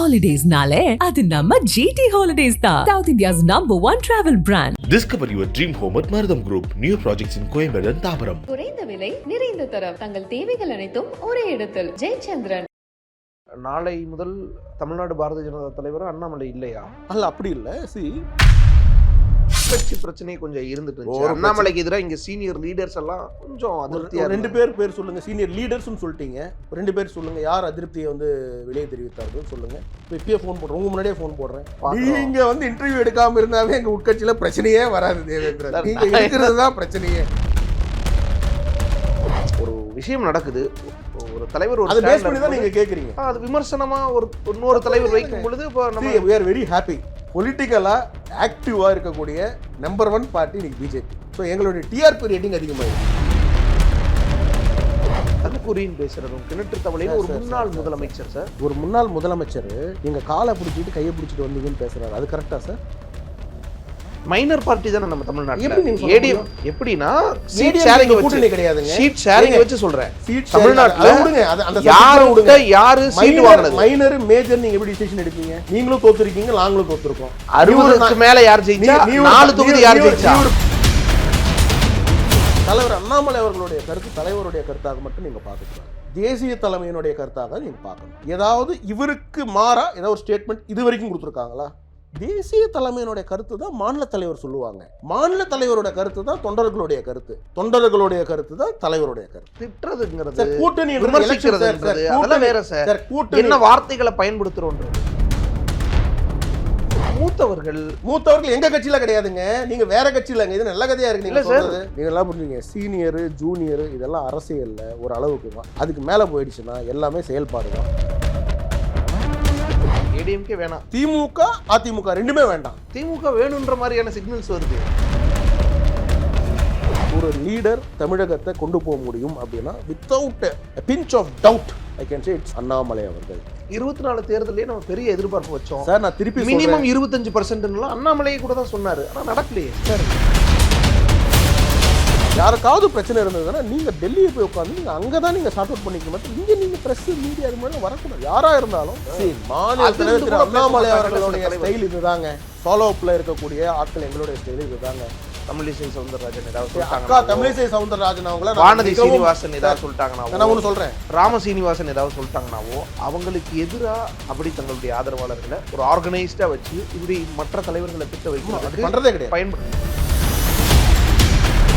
Holidays-nale, adu namma GT Holidays da. South India's #1 travel brand. Discover your dream home at Marutham Group. New projects in Coimbatore and Thabaram. குறைந்த விலை நிறைந்த தரம் தங்கள் தேவைகள் அனைத்தும் ஒரே இடத்தில். ஜெயச்சந்திரன். நாளை முதல் தமிழ்நாடு பாரதிய ஜனதா தலைவர் அண்ணாமலை இல்லையா? அல்ல, அப்படி இல்லை. கட்சி பிரச்சனை கொஞ்சம் இருந்துட்டு இருந்துச்சு. அண்ணாமலைக்கு எதிராக இங்க சீனியர் லீடர்ஸ் எல்லாம் கொஞ்சம் அதிருப்தியா. ரெண்டு பேர் சொல்லுங்க. சீனியர் லீடர்ஸ்னு சொல்லிட்டீங்க, ரெண்டு பேர் சொல்லுங்க. யார் அதிருப்தியை வந்து வெளியே தெரிவித்தார்கள் சொல்லுங்க. இப்பயே ஃபோன் போடுறேன், உங்க முன்னாடியே ஃபோன் போடுறேன். நீங்க வந்து இன்டர்வியூ எடுக்காம இருந்தாவே எங்க உட்கட்சியில பிரச்சனையே வராது தேவேந்திரன். நீங்க இருக்கிறது தான் பிரச்சனையே. ஒரு விஷயம் நடக்குது, ஒரு தலைவர் ஒரு அதை பேஸ் பண்ணி தான் நீங்க கேக்குறீங்க. அது விமர்சனமா ஒரு இன்னொரு தலைவர் வைக்கும் பொழுது இப்போ நம்ம we are very happy. பொலிட்டிக்கலாக ஆக்டிவாக இருக்கக்கூடிய நம்பர் 1 பார்ட்டி இன்னைக்கு பிஜேபி. ஸோ எங்களுடைய டிஆர்பி ரேட்டிங் அதிகமாகிடும். தற்கூரின்னு பேசுறதும் கிணற்று தவளையில் ஒரு முன்னாள் முதலமைச்சர் சார், ஒரு முன்னாள் முதலமைச்சர் நீங்கள் காலை பிடிச்சிட்டு கையை பிடிச்சிட்டு வந்தீங்கன்னு பேசுறாரு. அது கரெக்டா சார்? மைனர் பார்ட்டி தானே நம்ம தமிழ்நாட்டில். எப்படி நீங்க ஏடிஎம் எப்படின்னா சீட் ஷேரிங் கூட்டணி கிடையாதுங்க. சீட் ஷேரிங் வச்சு சொல்றேன். சீட் தமிழ்நாட்டுல விடுங்க, அந்த யாருக்கு யாரு சீட் வாங்குறது, மைனர் மேஜர் நீங்க எப்படி டிசிஷன் எடுப்பீங்க? நீங்களும் தோத்துருக்கீங்க, நாங்களும் தோத்துருக்கோம். 60க்கு மேல யார் ஜெயிச்சா, 4 தொகுதி யார் ஜெயிச்சா? தலைவர் அண்ணாமலை அவர்களுடைய கருத்து தலைவருடைய கருத்தாக மட்டும் நீங்க பார்க்கக்கூடாது, தேசிய தலைமையினுடைய கருத்தாக நீங்க பார்க்கணும். ஏதாவது இவருக்கு மாறா ஏதாவது ஒரு ஸ்டேட்மெண்ட் இது வரைக்கும் கொடுத்துருக்காங்களா? தேசிய தலைமையினுடைய கருத்து தான் மாநில தலைவர் சொல்லுவாங்க. மாநில தலைவரோட கருத்து தான் தொண்டர்களுடைய கருத்து, தொண்டர்களுடைய கருத்து தான் தலைவருடைய கருத்து. திட்டுறதுங்கிறது, கூட்டணி விமர்சிக்கிறதுங்கிறது அதெல்லாம் வேற சார். கூட்டணி என்ன வார்த்தைகளை பயன்படுத்துறோம். மூத்தவர்கள் எங்க கட்சியில கிடையாதுங்க, நீங்க வேற கட்சியில. இது நல்ல கதையா இருக்கு நீங்க சொல்றது. நீங்க எல்லாம் புரிஞ்சுங்க, சீனியர் ஜூனியர் இதெல்லாம் அரசியல்ல ஒரு அளவுக்கு தான். அதுக்கு மேல போயிடுச்சுன்னா எல்லாமே செயல்பாடு தான். ஏடிஎம்கே வேணாம், திமுக அதிமுக ரெண்டுமே வேண்டாம். திமுக வேணும்ன்ற மாதிரியான சிக்னல்ஸ் வருது. ஒரு லீடர் தமிழகத்தை கொண்டு போக முடியும் அப்படின்னா without a pinch of doubt I can say it's Annamalai அவர்கள். 24 தேர்தலே நம்ம பெரிய எதிர்பார்ப்பு வச்சோம் சார். நான் திருப்பி மினிமம் 25% அண்ணாமலையை கூட தான் சொன்னாரு, ஆனா நடக்கலையே சார். யாருக்காவது பிரச்சனை இருந்ததுன்னா நீங்க டெல்லியை போய் உட்காந்து நீங்க அங்கதான் நீங்க சார்ட் அவுட் பண்ணிக்கணும். இங்க நீங்க பிரஸ் மீடியா அது மாதிரி வரக்கூடாது. யாரா இருந்தாலும் மாநில தலைவர் அண்ணாமலை அவர்களுடைய ஸ்டைல் இதுதாங்க. ஃபாலோ அப்ல இருக்கக்கூடிய ஆட்கள் எங்களுடைய ஸ்டைல் இதுதாங்க. தமிழிசை சவுந்தரராஜன் ஏதாவது அக்கா தமிழிசை சவுந்தரராஜன் அவங்கள வானதி சீனிவாசன் ஏதாவது சொல்லிட்டாங்கன்னா, நான் ஒன்று சொல்றேன், ராம சீனிவாசன் ஏதாவது சொல்லிட்டாங்கன்னாவோ அவங்களுக்கு எதிராக அப்படி தங்களுடைய ஆதரவாளர்களை ஒரு ஆர்கனைஸ்டா வச்சு இப்படி மற்ற தலைவர்களை திட்ட வைக்கணும் பண்றதே கிடையாது. பயன்படுத்த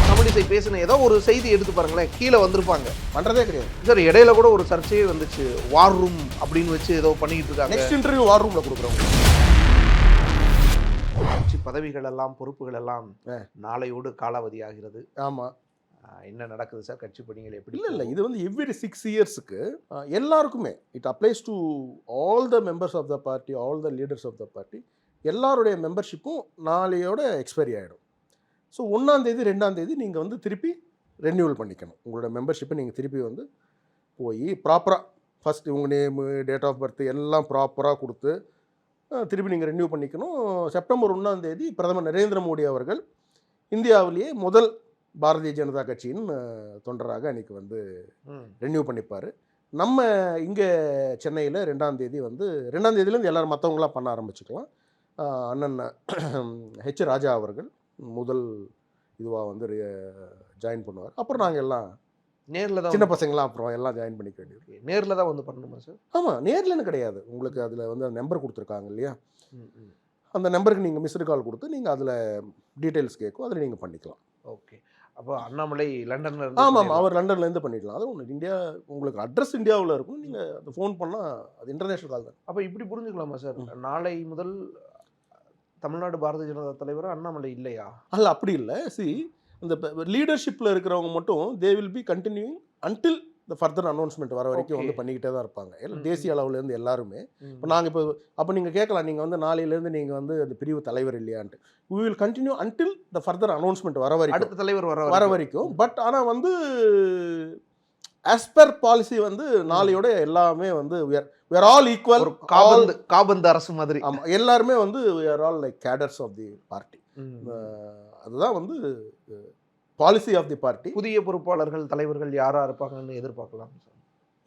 தமிழிசை பேசின ஏதோ ஒரு செய்தி எடுத்து பாருங்களேன், கீழே வந்திருப்பாங்க. பண்றதே கிடையாது சார். இடையில கூட ஒரு சர்ச்சையே வந்துச்சு, வார் ரூம் அப்படின்னு வச்சு ஏதோ பண்ணிட்டு இருக்காங்க. நெக்ஸ்ட் இன்டர்வியூ வார் ரூம்ல கொடுக்குறவங்க. பதவிகள் எல்லாம் பொறுப்புகள் எல்லாம் நாளையோடு காலாவதி ஆகிறது. ஆமா, என்ன நடக்குது சார் கட்சி பணிகள் எப்படி? இல்லை இது வந்து எவ்ரி 6 இயர்ஸுக்கு எல்லாருக்குமே it applies to all the members of the party, all the leaders of the party. எல்லாருடைய மெம்பர்ஷிப்பும் நாளையோட எக்ஸ்பைரி ஆகிடும். ஸோ 1ஆம் தேதி 2ஆம் தேதி நீங்கள் வந்து திருப்பி ரெனியூவல் பண்ணிக்கணும். உங்களோட மெம்பர்ஷிப்பை நீங்கள் திருப்பி வந்து போய் ப்ராப்பராக ஃபஸ்ட்டு உங்கள் நேமு, டேட் ஆஃப் பர்த் எல்லாம் ப்ராப்பராக கொடுத்து திருப்பி நீங்கள் ரெனியூ பண்ணிக்கணும். செப்டம்பர் 1ஆம் தேதி பிரதமர் நரேந்திர மோடி அவர்கள் இந்தியாவிலேயே முதல் பாரதிய ஜனதா கட்சியின் தொண்டராக அன்றைக்கி வந்து ரெனியூ பண்ணிப்பார். நம்ம இங்கே சென்னையில் 2ஆம் தேதி வந்து 2ஆம் தேதியிலேருந்து எல்லோரும் மற்றவங்களாம் பண்ண ஆரம்பிச்சுக்கலாம். அண்ணன் ஹெச் ராஜா அவர்கள் முதல் இதுவாக வந்து ஜாயின் பண்ணுவார். அப்புறம் நாங்கள் எல்லாம் நேரில் தான், சின்ன பசங்களாம் அப்புறம் எல்லாம் ஜாயின் பண்ணிக்க வேண்டியது. நேரில் தான் வந்து பண்ணணுமா சார்? ஆமாம், நேர்லன்னு கிடையாது. உங்களுக்கு அதில் வந்து நம்பர் கொடுத்துருக்காங்க இல்லையா, அந்த நம்பருக்கு நீங்கள் மிஸ்டு கால் கொடுத்து நீங்கள் அதில் டீட்டெயில்ஸ் கேட்கும், அதில் நீங்கள் பண்ணிக்கலாம். ஓகே. அப்போ அண்ணாமலை லண்டன்ல இருந்து? ஆமாம், அவர் லண்டன்லேருந்து பண்ணிக்கலாம். அது ஒன்று இந்தியா, உங்களுக்கு அட்ரஸ் இந்தியாவில் இருக்கும், நீங்கள் அந்த ஃபோன் பண்ணால் அது இன்டர்நேஷ்னல் கால் தான். அப்போ இப்படி புரிஞ்சுக்கலாமா சார், நாளை முதல் தமிழ்நாடு பாரதிய ஜனதா தலைவர் அண்ணாமலை இல்லையா? அல்ல, அப்படி இல்லை. அந்த லீடர்ஷிப்பில் இருக்கிறவங்க மட்டும் they will be continuing until the further announcement வர வரைக்கும் வந்து பண்ணிக்கிட்டே தான் இருப்பாங்க. எல்லாம் தேசிய அளவுலேருந்து எல்லாருமே. இப்போ நாங்கள் இப்போ அப்போ நீங்கள் கேட்கலாம், நீங்கள் வந்து நாளையிலேருந்து நீங்கள் வந்து அந்த பிரிவு தலைவர் இல்லையான்ட்டு. we will continue until the further announcement வர வரைக்கும், அடுத்த தலைவர் வர வரைக்கும். பட் ஆனால் வந்து as per பாலிசி வந்து நாளையோட எல்லாமே வந்து we are all equal. காபந்து அரசு மாதிரி. ஆமாம், எல்லாருமே வந்து we are all like cadres of the party. அதுதான் வந்து பாலிசி ஆஃப் தி பார்ட்டி. புதிய பொறுப்பாளர்கள் தலைவர்கள் யாரா இருப்பாங்கன்னு எதிர்பார்க்கலாம்.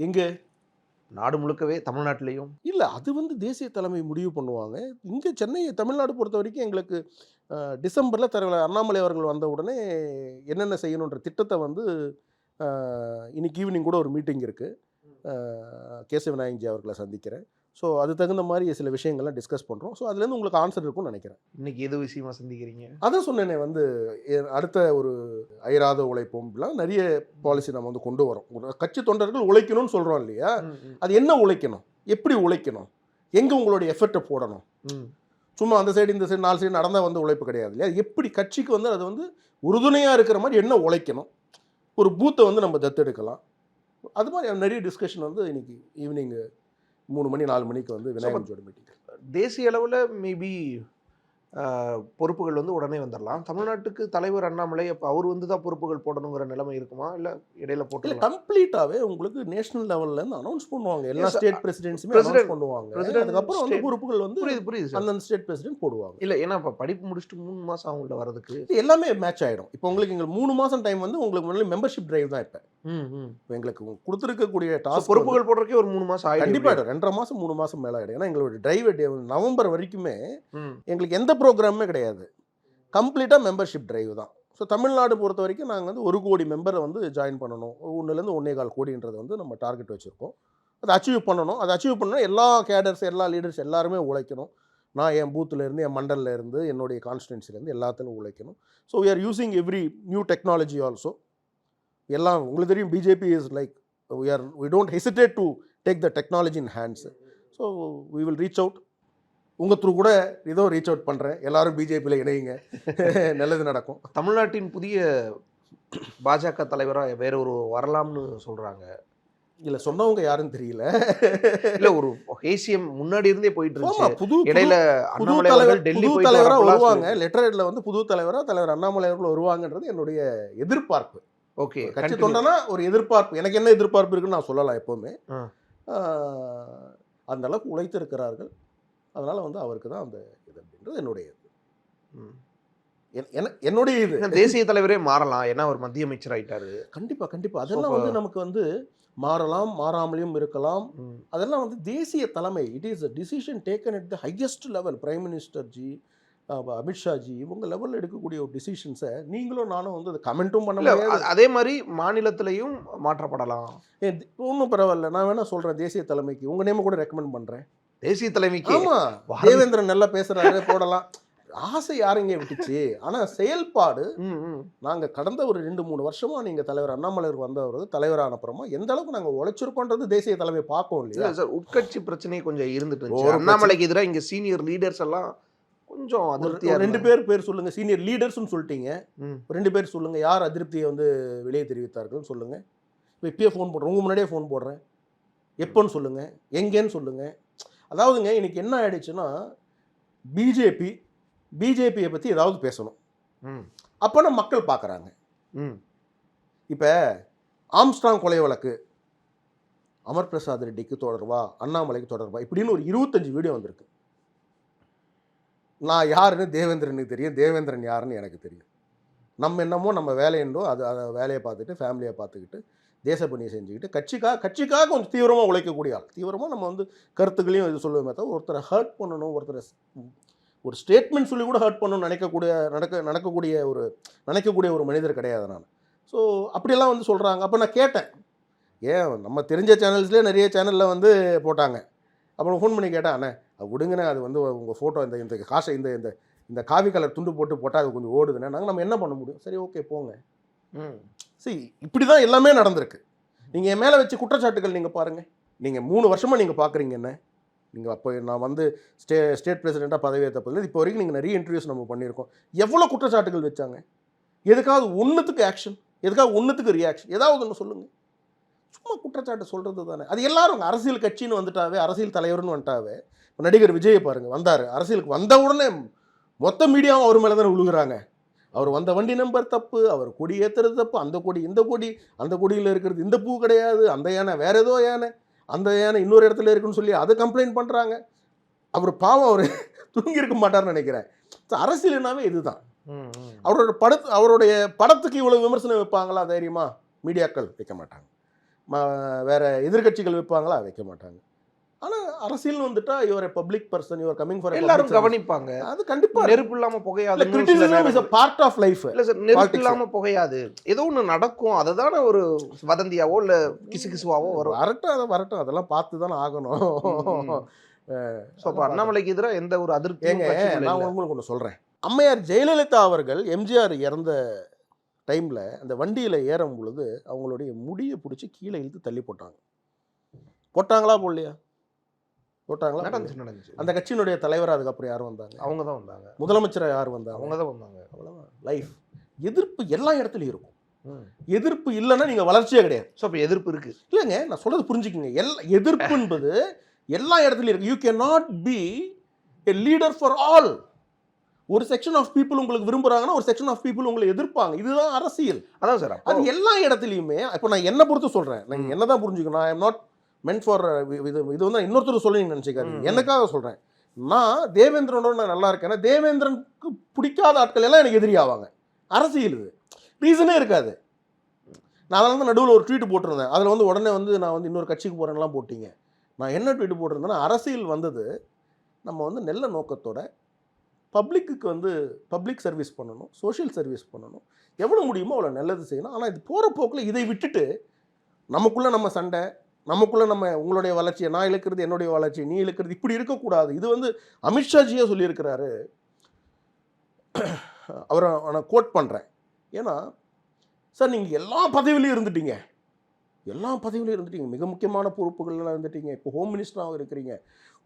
எங்கே நாடு முழுக்கவே தமிழ்நாட்டிலையும்? இல்லை, அது வந்து தேசிய தலைமை முடிவு பண்ணுவாங்க. இங்கே சென்னை தமிழ்நாடு பொறுத்த வரைக்கும் எங்களுக்கு டிசம்பரில் தலைவர் அண்ணாமலை அவர்கள் வந்த உடனே என்னென்ன செய்யணுன்ற திட்டத்தை வந்து இன்னைக்கு ஈவினிங் கூட ஒரு மீட்டிங் இருக்குது. கேசவ விநாயகஜி அவர்களை சந்திக்கிறேன். ஸோ அது தகுந்த மாதிரி சில விஷயங்கள்லாம் டிஸ்கஸ் பண்ணுறோம். ஸோ அதுலேருந்து உங்களுக்கு ஆன்சர் இருக்கும்னு நினைக்கிறேன். இன்னைக்கு எது விஷயமா சந்திக்கிறீங்க? அதான் சொன்னேனே வந்து அடுத்த ஒரு அயராத உழைப்போம்லாம் நிறைய பாலிசி நம்ம வந்து கொண்டு வரோம். ஒரு கட்சி தொண்டர்கள் உழைக்கணும்னு சொல்கிறோம் இல்லையா? அது என்ன உழைக்கணும், எப்படி உழைக்கணும், எங்கே உங்களுடைய எஃபர்ட்டை போடணும். சும்மா அந்த சைடு இந்த சைடு 4 சைடு நடந்தால் வந்து உழைப்பு கிடையாது இல்லையா? எப்படி கட்சிக்கு வந்து அது வந்து உறுதுணையாக இருக்கிற மாதிரி என்ன உழைக்கணும், ஒரு பூத்தை வந்து நம்ம தத்தெடுக்கலாம். அது மாதிரி நிறைய டிஸ்கஷன் வந்து இன்னைக்கு ஈவினிங் 3 மணி 4 மணிக்கு வந்து விநாயகஜியோட மீட்டிங். தேசிய அளவில் மேபி பொறுப்புகள் வந்து உடனே வந்துடலாம். தமிழ்நாட்டுக்கு தலைவர் அண்ணாமலை அப்போ அவர் வந்து தான் பொறுப்புகள் போடணுங்கிற நிலைமை இருக்குமா, இல்லை இடையில போட்டு? இல்லை, கம்ப்ளீட்டாகவே உங்களுக்கு நேஷனல் லெவல்லேருந்து அனௌன்ஸ் பண்ணுவாங்க. எல்லா ஸ்டேட் பிரசிடென்ட்ஸுமே அனௌன்ஸ் பண்ணுவாங்க. அதுக்கப்புறம் வந்து பொறுப்புகள் வந்து புரியுது அந்தந்த ஸ்டேட் பிரசிடென்ட் போடுவாங்க. இல்லை, ஏன்னா இப்போ படிப்பு முடிச்சுட்டு 3 மாதம் ஆகும்ல வரதுக்கு. எல்லாமே மேட்ச் ஆகிடும். இப்போ உங்களுக்கு எங்களுக்கு 3 மாதம் டைம் வந்து உங்களுக்கு முன்னாடி மெம்பர்ஷிப் டிரைவ் தான். இப்போ எங்களுக்கு கொடுத்துருக்கக்கூடிய டாஸ்க் பொறுப்புகள் போடுறதுக்கே ஒரு 3 மாதம் ஆகிடும். கண்டிப்பாக 2.5 மாதம் 3 மாதம் மேலே ஆகிடும். ஏன்னா எங்களோட டிரைவ் நவம்பர் வரைக்குமே எங்களுக்கு எந்த ப்ரோக்ராமுமே கிடையாது. கம்ப்ளீட்டாக மெம்பர்ஷிப் டிரைவ் தான். ஸோ தமிழ்நாடு பொறுத்த வரைக்கும் நாங்கள் வந்து 1 கோடி மெம்பரை வந்து ஜாயின் பண்ணணும். 1லேருந்து 1.25 கோடின்றது வந்து நம்ம டார்கெட் வச்சுருக்கோம். அதை அச்சீவ் பண்ணணும். அதை அச்சீவ் பண்ணணும் எல்லா கேடர்ஸ், எல்லா லீடர்ஸ் எல்லாருமே உழைக்கணும். நான் என் பூத்துலேருந்து, என் மண்டல்லேருந்து, என்னுடைய கான்ஸ்டிடென்சிலேருந்து எல்லாத்திலும் உழைக்கணும். So we are using every new technology also. எல்லாம் உங்களுக்கு தெரியும், BJP is like we don't hesitate to take the technology in hands. So we will reach out. உங்கள் த்ரூ கூட ஏதோ ரீச் அவுட் பண்ணுறேன். எல்லாரும் பிஜேபியில் இணையுங்க, நல்லது நடக்கும். தமிழ்நாட்டின் புதிய பாஜக தலைவராக வேற ஒரு வரலாம்னு சொல்கிறாங்க. இல்லை, சொன்னவங்க யாருன்னு தெரியல. இல்லை, ஒரு ஏசிஎம் முன்னாடி இருந்தே போயிட்டு இருந்துச்சு. புது இடையில அண்ணாமலை அவர்கள் டெல்லி புது தலைவராக வருவாங்க. லெட்டர் ஹெட்ல வந்து புது தலைவராக தலைவர் அண்ணாமலை அவர்கள் வருவாங்கன்றது என்னுடைய எதிர்பார்ப்பு. ஓகே, கட்சி தொண்டனா ஒரு எதிர்பார்ப்பு. எனக்கு என்ன எதிர்பார்ப்பு இருக்குன்னு நான் சொல்லலாம் எப்போவுமே. அந்த அளவுக்கு உழைத்திருக்கிறார்கள். அதனால் வந்து அவருக்கு தான் அந்த இது அப்படின்றது என்னுடைய என்னுடைய இது. தேசிய தலைவரே மாறலாம், ஏன்னா அவர் மத்திய அமைச்சர் ஆயிட்டாரு. கண்டிப்பாக அதெல்லாம் வந்து நமக்கு வந்து மாறலாம், மாறாமலையும் இருக்கலாம். அதெல்லாம் வந்து தேசிய தலைமை, it is a decision taken at the highest level. Prime minister ji, Amit Shah ji இவங்க லெவலில் எடுக்கக்கூடிய ஒரு டிசிஷன்ஸை நீங்களும் நானும் வந்து அதை கமெண்ட்டும் பண்ண முடியாது. அதே மாதிரி மாநிலத்திலையும் மாற்றப்படலாம். ஒன்றும் பரவாயில்ல, நான் வேணா சொல்கிறேன் தேசிய தலைமைக்கு உங்கள் நேமை கூட ரெக்கமெண்ட் பண்ணுறேன். தேசிய தலைமைக்கு? ஆமாம், தேவேந்திரன் நல்லா பேசுகிறாரு, போடலாம். ஆசை யாருங்க விட்டுச்சு, ஆனால் செயல்பாடு. நாங்கள் கடந்த ஒரு 2-3 வருஷமாக நீங்கள் தலைவர் அண்ணாமலை வந்தவர் தலைவரான அப்புறமா எந்த அளவுக்கு நாங்கள் உழைச்சிருக்கோன்றது தேசிய தலைமை பார்ப்போம் இல்லையா? சார், உட்கட்சி பிரச்சனை கொஞ்சம் இருந்துட்டு இருந்துச்சு. அண்ணாமலைக்கு எதிராக இங்கே சீனியர் லீடர்ஸ் எல்லாம் கொஞ்சம் அதிருப்தியாக. 2 பேர் சொல்லுங்க, சீனியர் லீடர்ஸ்னு சொல்லிட்டீங்க. 2 பேர் சொல்லுங்க, யார் அதிருப்தியை வந்து வெளியே தெரிவித்தார்கள் சொல்லுங்க. இப்போ இப்பயே ஃபோன் போடுறேன், உங்கள் முன்னாடியே ஃபோன் போடுறேன். எப்போன்னு சொல்லுங்க, எங்கேன்னு சொல்லுங்க. அதாவதுங்க இன்னைக்கு என்ன ஆயிடுச்சுன்னா, பிஜேபியை பற்றி ஏதாவது பேசணும், அப்போனா மக்கள் பார்க்குறாங்க. இப்போ ஆம்ஸ்ட்ராங் கொலை வழக்கு, அமர் பிரசாத் ரெட்டிக்கு தொடர்பா, அண்ணாமலைக்கு தொடர்பா, இப்படின்னு ஒரு 25 வீடியோ வந்திருக்கு. நான் யாருன்னு தேவேந்திரனுக்கு தெரியும், தேவேந்திரன் யாருன்னு எனக்கு தெரியும். நம்ம என்னமோ நம்ம வேலையண்டோ அதை வேலையை பார்த்துட்டு ஃபேமிலியை பார்த்துக்கிட்டு தேசப்பணியை செஞ்சுக்கிட்டு கட்சிக்காக கொஞ்சம் தீவிரமாக உழைக்கக்கூடிய ஆள். தீவிரமாக நம்ம வந்து கருத்துக்களையும் இது சொல்லுவோமே தவிர ஒருத்தரை ஹர்ட் பண்ணணும், ஒருத்தரை ஒரு ஸ்டேட்மெண்ட் சொல்லி கூட ஹர்ட் பண்ணணும்னு நினைக்கக்கூடிய ஒரு மனிதர் கிடையாது நான். ஸோ அப்படியெல்லாம் வந்து சொல்கிறாங்க. அப்போ நான் கேட்டேன், ஏன் நம்ம தெரிஞ்ச சேனல்ஸ்லேயே நிறைய சேனலில் வந்து போட்டாங்க. அப்புறம் ஃபோன் பண்ணி கேட்டேன், அண்ணே அது விடுங்கண்ணே, அது வந்து உங்கள் ஃபோட்டோ இந்த காசை இந்த காவி கலர் துண்டு போட்டால் அது கொஞ்சம் ஓடுதுண்ணே, நாங்கள் நம்ம என்ன பண்ண முடியும்? சரி, ஓகே போங்க. சரி, இப்படி தான் எல்லாமே நடந்திருக்கு. நீங்கள் என் மேலே வச்சு குற்றச்சாட்டுகள் நீங்கள் பாருங்கள். நீங்கள் 3 வருஷமாக நீங்கள் பார்க்குறீங்க என்ன. நீங்கள் அப்போ நான் வந்து ஸ்டேட் பிரசிடெண்ட்டாக பதவியேற்ற பதில் இப்போ வரைக்கும் நீங்கள் நிறைய இன்டர்வியூஸ் நம்ம பண்ணியிருக்கோம். எவ்வளோ குற்றச்சாட்டுகள் வச்சாங்க? எதுக்காவது ஒன்றுத்துக்கு ஆக்ஷன், எதுக்காவது ஒன்றுத்துக்கு ரியாக்ஷன், ஏதாவது ஒன்று சொல்லுங்கள். சும்மா குற்றச்சாட்டு சொல்கிறது தானே. அது எல்லாரும் அரசியல் கட்சின்னு வந்துட்டாவே, அரசியல் தலைவர்னு வந்துட்டாவே. இப்போ நடிகர் விஜயை பாருங்கள், வந்தார் அரசியலுக்கு, வந்த உடனே மொத்த மீடியாவும் அவர் மேலே தானே விழுகிறாங்க. அவர் வந்த வண்டி நம்பர் தப்பு, அவர் கொடி ஏற்றுறது தப்பு, அந்த கொடி இந்த கொடி, அந்த கொடியில் இருக்கிறது இந்த பூ கிடையாது, அந்த யானை வேறு ஏதோ யானை, அந்த யானை இன்னொரு இடத்துல இருக்குன்னு சொல்லி அதை கம்ப்ளைண்ட் பண்ணுறாங்க. அவர் பாவம், அவர் தூங்கியிருக்க மாட்டார்னு நினைக்கிறேன். அரசியல்னாவே இதுதான். அவருடைய படத்துக்கு இவ்வளோ விமர்சனம் வைப்பாங்களா தைரியமாக? மீடியாக்கள் வைக்க மாட்டாங்க. வேற எதிர்க்கட்சிகள் வைப்பாங்களா? வைக்க மாட்டாங்க. ஆனால் அரசியல் வந்துட்டா your public person, your coming for எல்லாரும் கவனிப்பாங்க. அது கண்டிப்பாக நெருப்பு இல்லாம புகையாது. Criticism is a part of life. இல்ல சார், நெருப்பு இல்லாம புகையாது. ஏதோ ஒண்ணு நடக்கும், அதுதானே ஒரு வதந்தியாவோ இல்ல கிசுகிசுவாவோ வரும். வரட்டும் அதெல்லாம் பார்த்து தானே ஆகணும். ஸோ அப்போ அண்ணாமலைக்கு எதிராக எந்த ஒரு அதிருப்தியும் நான் உங்களுக்கு ஒன்று சொல்கிறேன். அம்மையார் ஜெயலலிதா அவர்கள் எம்ஜிஆர் இறந்த டைமில் அந்த வண்டியில் ஏறும் பொழுது அவங்களுடைய முடியை பிடிச்சி கீழே இழுத்து தள்ளி போட்டாங்களா போடலையா? போட்டாங்களா? நடந்துச்சு. அந்த கட்சியினுடைய தலைவர் அதுக்கப்புறம் யார் வந்தாங்க? அவங்க தான் வந்தாங்க. முதலமைச்சரை யார் வந்தாங்க? அவங்க தான் வந்தாங்க. அவ்வளோதான். லைஃப் எதிர்ப்பு எல்லா இடத்துலையும் இருக்கும். எதிர்ப்பு இல்லைன்னா நீங்கள் வளர்ச்சியே கிடையாது. ஸோ அப்போ எதிர்ப்பு இருக்கு இல்லைங்க, நான் சொல்றது புரிஞ்சுக்கிங்க. எதிர்ப்பு என்பது எல்லா இடத்துலையும் இருக்கு. You can not be a leader for all. ஒரு செக்ஷன் ஆஃப் பீப்புள் உங்களுக்கு விரும்புறாங்கன்னா ஒரு செக்ஷன் ஆஃப் பீப்புள் உங்களை எதிர்ப்பாங்க. இதுதான் அரசியல். அதான் சார், அது எல்லா இடத்துலையுமே. இப்போ நான் என்ன பொறுத்து சொல்றேன், நீங்கள் என்னதான் புரிஞ்சுக்கணும். I am not meant for இது வந்து இன்னொருத்தர் சொல்லி நினச்சிக்காதீங்க, எனக்காக சொல்கிறேன். நான் தேவேந்திரனோட நான் நல்லா இருக்கேன்னா தேவேந்திரனுக்கு பிடிக்காத ஆட்கள் எல்லாம் எனக்கு எதிரி ஆவாங்க. அரசியல் இது, ரீசனே இருக்காது. நான் அதனால தான் நடுவில் ஒரு ட்வீட் போட்டிருந்தேன். அதில் வந்து உடனே வந்து நான் வந்து இன்னொரு கட்சிக்கு போகிறேன்லாம் போட்டிங்க. நான் என்ன ட்வீட் போட்டிருந்தேன்னா, அரசியல் வந்தது நம்ம வந்து நல்ல நோக்கத்தோட பப்ளிக்கு வந்து பப்ளிக் சர்வீஸ் பண்ணணும், சோஷியல் சர்வீஸ் பண்ணணும், எவ்வளோ முடியுமோ அவ்வளோ நல்லது செய்யணும். ஆனால் இது போகிற போக்கில் இதை விட்டுட்டு நமக்குள்ளே நம்ம சண்டை, நமக்குள்ளே நம்ம உங்களுடைய வளர்ச்சியை நான் இழுக்கிறது, என்னுடைய வளர்ச்சி நீ இழுக்கிறது, இப்படி இருக்கக்கூடாது. இது வந்து அமித்ஷாஜியே சொல்லியிருக்கிறாரு. அவரை நான் கோட் பண்ணுறேன். ஏன்னா சார், நீங்கள் எல்லா பதவியிலையும் இருந்துட்டீங்க, மிக முக்கியமான பொறுப்புகள்லாம் இருந்துட்டீங்க. இப்போ ஹோம் மினிஸ்டராகவும் இருக்கிறீங்க.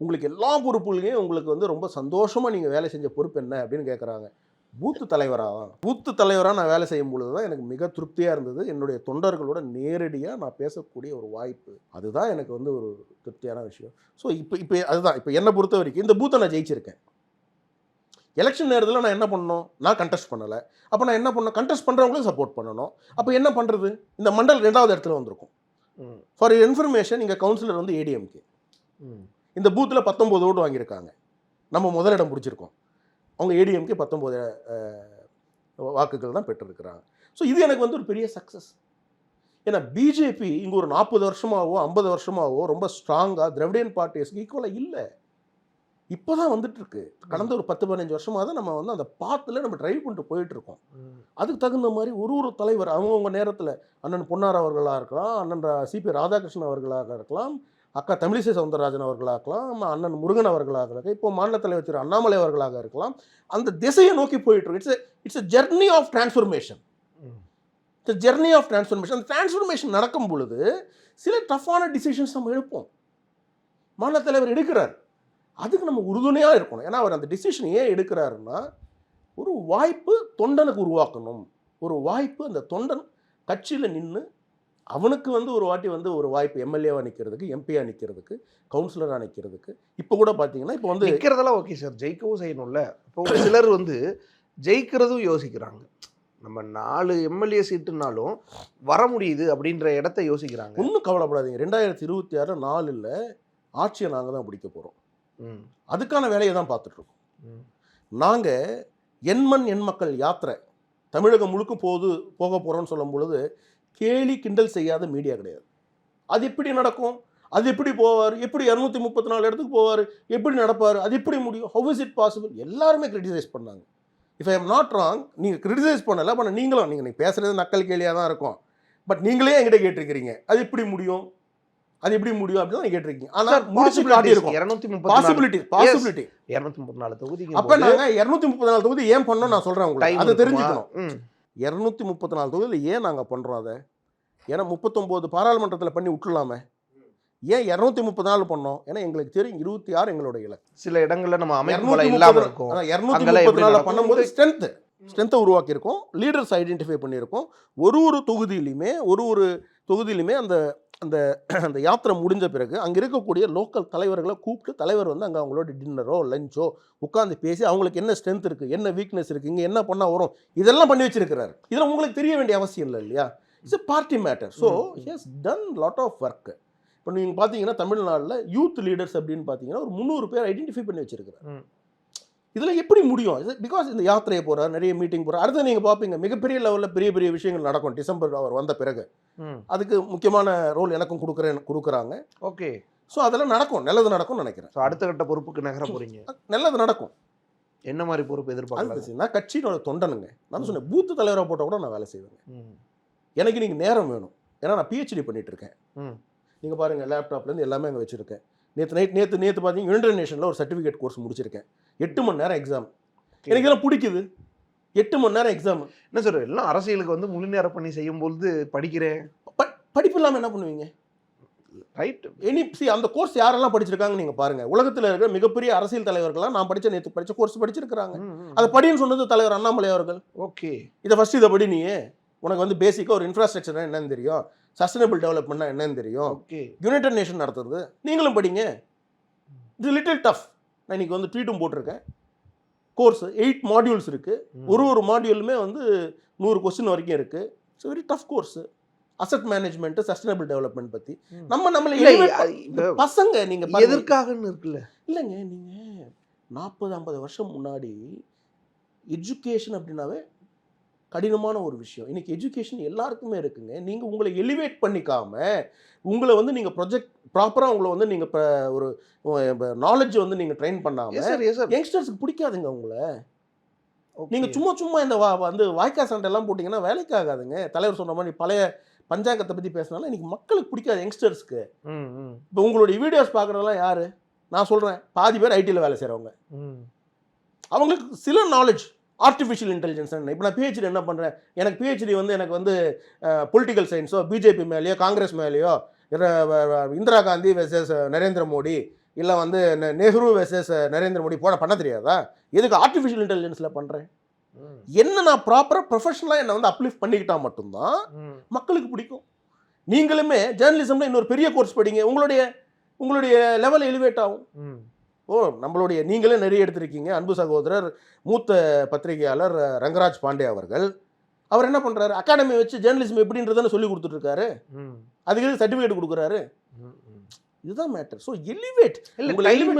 உங்களுக்கு எல்லா பொறுப்புகளையும் உங்களுக்கு வந்து ரொம்ப சந்தோஷமாக நீங்கள் வேலை செஞ்ச பொறுப்பு என்ன அப்படின்னு கேட்குறாங்க. பூத்து தலைவராக நான் வேலை செய்யும் பொழுது தான் எனக்கு மிக திருப்தியாக இருந்தது. என்னுடைய தொண்டர்களோட நேரடியாக நான் பேசக்கூடிய ஒரு வாய்ப்பு, அதுதான் எனக்கு வந்து ஒரு திருப்தியான விஷயம். ஸோ இப்போ அதுதான் இப்போ என்னை பொறுத்த வரைக்கும் இந்த பூத்தை நான் ஜெயிச்சிருக்கேன். எலெக்ஷன் நேரத்தில் நான் என்ன பண்ணணும்? நான் கண்டெஸ்ட் பண்ணலை. அப்போ நான் என்ன பண்ணணும்? கண்டெஸ்ட் பண்ணுறவங்களும் சப்போர்ட் பண்ணணும். அப்போ என்ன பண்ணுறது? இந்த மண்டல் 2வது இடத்துல வந்திருக்கும். ஃபார் இன்ஃபர்மேஷன், இங்கே கவுன்சிலர் வந்து ஏடிஎம்கே. இந்த பூத்தில் 19 ஓட்டு வாங்கியிருக்காங்க. நம்ம முதலிடம் பிடிச்சிருக்கோம். அவங்க ஏடிஎம்கே 19 வாக்குகள் தான் பெற்றிருக்கிறாங்க. ஸோ இது எனக்கு வந்து ஒரு பெரிய சக்ஸஸ். ஏன்னா பிஜேபி இங்கே ஒரு 40 வருஷமாகவோ 50 வருஷமாகவோ ரொம்ப ஸ்ட்ராங்காக திராவிடியன் பார்ட்டிஸ்க்கு ஈக்குவலாக இல்லை. இப்போ தான் வந்துட்டுருக்கு. கடந்த ஒரு 10-15 வருஷமாக தான் நம்ம வந்து அந்த பாத்தில் நம்ம ட்ரைவ் பண்ணிட்டு போயிட்டுருக்கோம். அதுக்கு தகுந்த மாதிரி ஒரு தலைவர் அவங்கவுங்க நேரத்தில் அண்ணன் பொன்னார் அவர்களாக இருக்கலாம், அண்ணன் சிபி ராதாகிருஷ்ணன் அவர்களாக இருக்கலாம், அக்கா தமிழிசை சவுந்தரராஜன் அவர்களாக இருக்கலாம், அண்ணன் முருகன் அவர்களாக இருக்கலாம், இப்போ மாநில தலைவர் திரு அண்ணாமலை அவர்களாக இருக்கலாம். அந்த திசையை நோக்கி போயிட்டுருக்கு. It's a journey of transformation. அந்த டிரான்ஸ்ஃபர்மேஷன் நடக்கும் பொழுது சில டஃப்பான டிசிஷன்ஸ் நம்ம எடுப்போம். மாநில தலைவர் எடுக்கிறார், அதுக்கு நம்ம உறுதுணையாக இருக்கணும். ஏன்னா அவர் அந்த டிசிஷன் ஏன் எடுக்கிறாருன்னா, ஒரு வாய்ப்பு தொண்டனுக்கு உருவாக்கணும். ஒரு வாய்ப்பு அந்த தொண்டன் கட்சியில் நின்று அவனுக்கு வந்து ஒரு வாட்டி வந்து ஒரு வாய்ப்பு எம்எல்ஏவாக நிற்கிறதுக்கு, எம்பியாக நிற்கிறதுக்கு, கவுன்சிலராக நிற்கிறதுக்கு. இப்போ கூட பார்த்தீங்கன்னா இப்போ வந்து நிற்கிறதெல்லாம் ஓகே சார், ஜெயிக்கவும் செய்யணும்ல. இப்போ ஒரு சிலர் வந்து ஜெயிக்கிறதும் யோசிக்கிறாங்க. நம்ம 4 எம்எல்ஏ சீட்டுனாலும் வர முடியுது அப்படின்ற இடத்த யோசிக்கிறாங்க. ஒன்றும் கவலைப்படாதீங்க. 2026 4 ஆட்சியை நாங்கள் தான் பிடிக்க போகிறோம். அதுக்கான வேலையை தான் பார்த்துட்ருக்கோம். நாங்கள் எண்மண் எண் மக்கள் யாத்திரை தமிழகம் முழுக்க போக போகிறோம்னு சொல்லும் பொழுது கேலி கிண்டல் செய்யாத மீடியா கிடையாது. அது எப்படி நடக்கும்? அது எப்படி போவார்? எப்படி 234 இடத்துக்கு போவார்? எப்படி நடப்பார்? அது எப்படி முடியும்? How is it possible? எல்லாருமே கிரிட்டிசைஸ் பண்ணாங்க. If I am not wrong, நீங்கள் கிரிட்டிசைஸ் பண்ணலை, பண்ண நீங்களும் நீங்கள் பேசுகிறது நக்கல் கேலியாக தான் இருக்கும். பட் நீங்களே என்கிட்ட கேட்டிருக்கிறீங்க, அது எப்படி முடியும் அப்படின்னு தான் கேட்டிருக்கீங்க. ஆனால் முடிச்சு காட்டியிருக்கோம். 234 தொகுதி. அப்போ நாங்கள் 234 தொகுதி ஏன் பண்ணோம் நான் சொல்கிறேன் உங்களுக்கு, அதை தெரிஞ்சுக்கணும். 234 தொகுதியில் ஏன் நாங்கள் பண்ணுறோம் அதை? ஏன்னா 39 பாராளுமன்றத்தில் பண்ணி விட்டுலாமே. ஏன் 234 பண்ணோம்? ஏன்னா எங்களுக்கு தெரியும் 26 எங்களோட இலக்கு. சில இடங்களில் நம்ம அமைப்பு இல்லாமல் இருக்கும். 234 பண்ணும்போது ஸ்ட்ரென்த்தை உருவாக்கியிருக்கோம், லீடர்ஸ் ஐடென்டிஃபை பண்ணியிருக்கோம். ஒரு தொகுதியிலுமே அந்த அந்த அந்த யாத்திரை முடிஞ்ச பிறகு அங்கே இருக்கக்கூடிய லோக்கல் தலைவர்களை கூப்பிட்டு தலைவர் வந்து அங்கே அவங்களோட டின்னரோ லஞ்சோ உட்காந்து பேசி அவங்களுக்கு என்ன ஸ்ட்ரென்த் இருக்குது, என்ன வீக்னஸ் இருக்குது, இங்கே என்ன பண்ணால் வரும், இதெல்லாம் பண்ணி வச்சிருக்கிறாரு. இதில் உங்களுக்கு தெரிய வேண்டிய அவசியம் இல்லை இல்லையா? It's a party matter. So he has done lot of work. இப்போ நீங்கள் பார்த்தீங்கன்னா தமிழ்நாட்டில் யூத் லீடர்ஸ் அப்படின்னு பார்த்தீங்கன்னா ஒரு 300 பேர் ஐடென்டிஃபை பண்ணி வச்சிருக்கிறார். இதில் எப்படி முடியும்? பிகாஸ் இந்த யாத்திரையை போகிறார், நிறைய மீட்டிங் போகிறார். அடுத்து நீங்கள் பார்ப்பீங்க மிகப்பெரிய லெவலில் பெரிய பெரிய விஷயங்கள் நடக்கும் டிசம்பர் அவர் வந்த பிறகு. அதுக்கு முக்கியமான ரோல் எனக்கும் கொடுக்குறாங்க. ஓகே. ஸோ அதெல்லாம் நடக்கும், நல்லது நடக்கும்னு நினைக்கிறேன். ஸோ அடுத்த கட்ட பொறுப்புக்கு நகர போறீங்க. நல்லது நடக்கும். என்ன மாதிரி பொறுப்பு எதிர்பார்க்கலாம்? நான் கட்சியோட தொண்டனுங்க. நான் சொன்னேன் பூத்து தலைவராக போட்டால் கூட நான் வேலை செய்வேங்க. எனக்கு நீங்கள் நேரம் வேணும். ஏன்னா நான் பிஹெச்டி பண்ணிட்டு இருக்கேன். நீங்கள் பாருங்கள், லேப்டாப்லேருந்து எல்லாமே அங்கே வச்சுருக்கேன். நேற்று பார்த்தீங்கன்னா யுனைடெட் நேஷனில் ஒரு சர்டிஃபிகேட் கோர்ஸ் முடிச்சிருக்கேன். 8 மணி நேரம் எக்ஸாம். எனக்கு இதெல்லாம் பிடிக்குது. 8 மணி நேரம் எக்ஸாம். என்ன சார் எல்லாம் அரசியலுக்கு வந்து முழு நேரம் பண்ணி செய்யும்போது படிக்கிறேன். படிப்பு இல்லாமல் என்ன பண்ணுவீங்க? ரைட். அந்த கோர்ஸ் யாரெல்லாம் படிச்சிருக்காங்க நீங்கள் பாருங்கள். உலகத்தில் இருக்கிற மிகப்பெரிய அரசியல் தலைவர்கள்லாம் நான் நேற்று படித்த கோர்ஸ் படிச்சிருக்கிறாங்க. அதை படின்னு சொன்னது தலைவர் அண்ணாமலை அவர்கள். ஓகே. இதை படி நீ உனக்கு வந்து பேசிக்காக ஒரு இன்ஃப்ராஸ்ட்ரக்சர் என்னன்னு தெரியும், சஸ்டைனபிள் டெவலப்மெண்ட்னா என்னன்னு தெரியும், யுனைடெட் நேஷன் நடத்துறது, நீங்களும் படிங்க. இது லிட்டில் டஃப். நான் இன்னைக்கு வந்து ட்வீட்டும் போட்டிருக்கேன். கோர்ஸ் 8 மாடியூல்ஸ் இருக்குது. ஒரு மாடியூலுமே வந்து 100 கொஸ்டின் வரைக்கும் இருக்குது. It's very tough course. Asset management, sustainable development பற்றி நம்மள பசங்க நீங்கள் எதற்காகன்னு இருக்குல்ல. இல்லைங்க, நீங்கள் 40-50 வருஷம் முன்னாடி எஜுகேஷன் அப்படின்னாவே கடினமான ஒரு விஷயம். இன்றைக்கி எஜுகேஷன் எல்லாருக்குமே இருக்குங்க. நீங்கள் உங்களை எலிவேட் பண்ணிக்காம உங்களை வந்து நீங்கள் ப்ராப்பராக உங்களை வந்து நீங்கள் இப்போ ஒரு நாலேஜ் வந்து நீங்கள் ட்ரெயின் பண்ணாமல் யங்ஸ்டர்ஸுக்கு பிடிக்காதுங்க உங்களை. நீங்கள் சும்மா இந்த வந்து வாய்க்கா சண்டைலாம் போட்டிங்கன்னா வேலைக்கு ஆகாதுங்க. தலைவர் சொன்ன மாதிரி பழைய பஞ்சாங்கத்தை பற்றி பேசினாலும் இன்றைக்கி மக்களுக்கு பிடிக்காது யங்ஸ்டர்ஸ்க்கு. இப்போ உங்களுடைய வீடியோஸ் பார்க்குறதெல்லாம் யார்? நான் சொல்கிறேன், பாதி பேர் ஐடியில் வேலை செய்கிறவங்க. அவங்களுக்கு சில நாலேஜ், ஆர்டிஃபிஷியல் இன்டெலிஜென்ஸ். இப்போ நான் பிஹெச்டி என்ன பண்ணுறேன், எனக்கு பிஹெச்டி வந்து எனக்கு வந்து பொலிட்டிக்கல் சயின்ஸோ பிஜேபி மேலேயோ காங்கிரஸ் மேலேயோ இந்திரா காந்தி வெர்சஸ் நரேந்திர மோடி இல்லை வந்து நெஹ்ரு வெர்சஸ் நரேந்திர மோடி பண்ண தெரியாதா? எதுக்கு ஆர்டிஃபிஷியல் இன்டெலிஜென்ஸில் பண்ணுறேன்? என்ன நான் ப்ராப்பராக ப்ரொஃபஷனலாக என்னை வந்து அப்லிஃப்ட் பண்ணிக்கிட்டால் மட்டும்தான் மக்களுக்கு பிடிக்கும். நீங்களுமே ஜேர்னலிசமில் இன்னொரு பெரிய கோர்ஸ் படிங்க, உங்களுடைய லெவல் எலிவேட் ஆகும். நம்மளுடைய நீங்களே நிறைய எடுத்திருக்கீங்க. அன்பு சகோதரர் மூத்த பத்திரிகையாளர் ரங்கராஜ் பாண்டே அவர்கள், அவர் என்ன பண்ணுறாரு, அகாடமி வச்சு ஜேர்னலிசம் எப்படின்றதுன்னு சொல்லி கொடுத்துட்ருக்காரு. அதுக்கு சர்டிஃபிகேட் கொடுக்குறாரு. இதுதான் மேட்டர். ஸோ எலிவேட்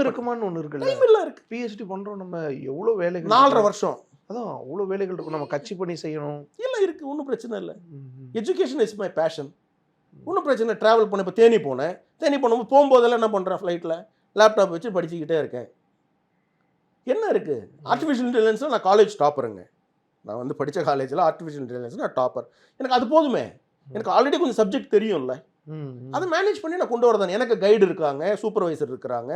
இருக்குமான்னு ஒன்று இருக்குல்ல. டைம் இருக்கு. பிஹெச்டி பண்ணுறோம் நம்ம, எவ்வளோ வேலைகள், 4.5 வருஷம். அதான் அவ்வளோ வேலைகள் இருக்கும். நம்ம கட்சி பண்ணி செய்யணும். எல்லாம் இருக்குது, ஒன்றும் பிரச்சனை இல்லை. Education is my passion. ஒன்றும் பிரச்சனை. ட்ராவல் பண்ண இப்போ தேனி போகும்போது போகும்போதெல்லாம் என்ன பண்ணுறேன், ஃப்ளைட்டில் லேப்டாப் வச்சு படிச்சுக்கிட்டே இருக்கேன். என்ன இருக்குது? ஆர்டிஃபிஷியல் இன்டெலிஜென்ஸில் நான் காலேஜ் டாப்பருங்க. நான் வந்து படித்த காலேஜில் ஆர்டிஃபிஷியல் இன்டெலிஜென்ஸ் நான் டாப்பர். எனக்கு அது போதுமே. எனக்கு ஆல்ரெடி கொஞ்சம் சப்ஜெக்ட் தெரியும்ல, அதை மேனேஜ் பண்ணி நான் கொண்டு வரதான். எனக்கு கைடு இருக்காங்க, சூப்பர்வைசர் இருக்கிறாங்க.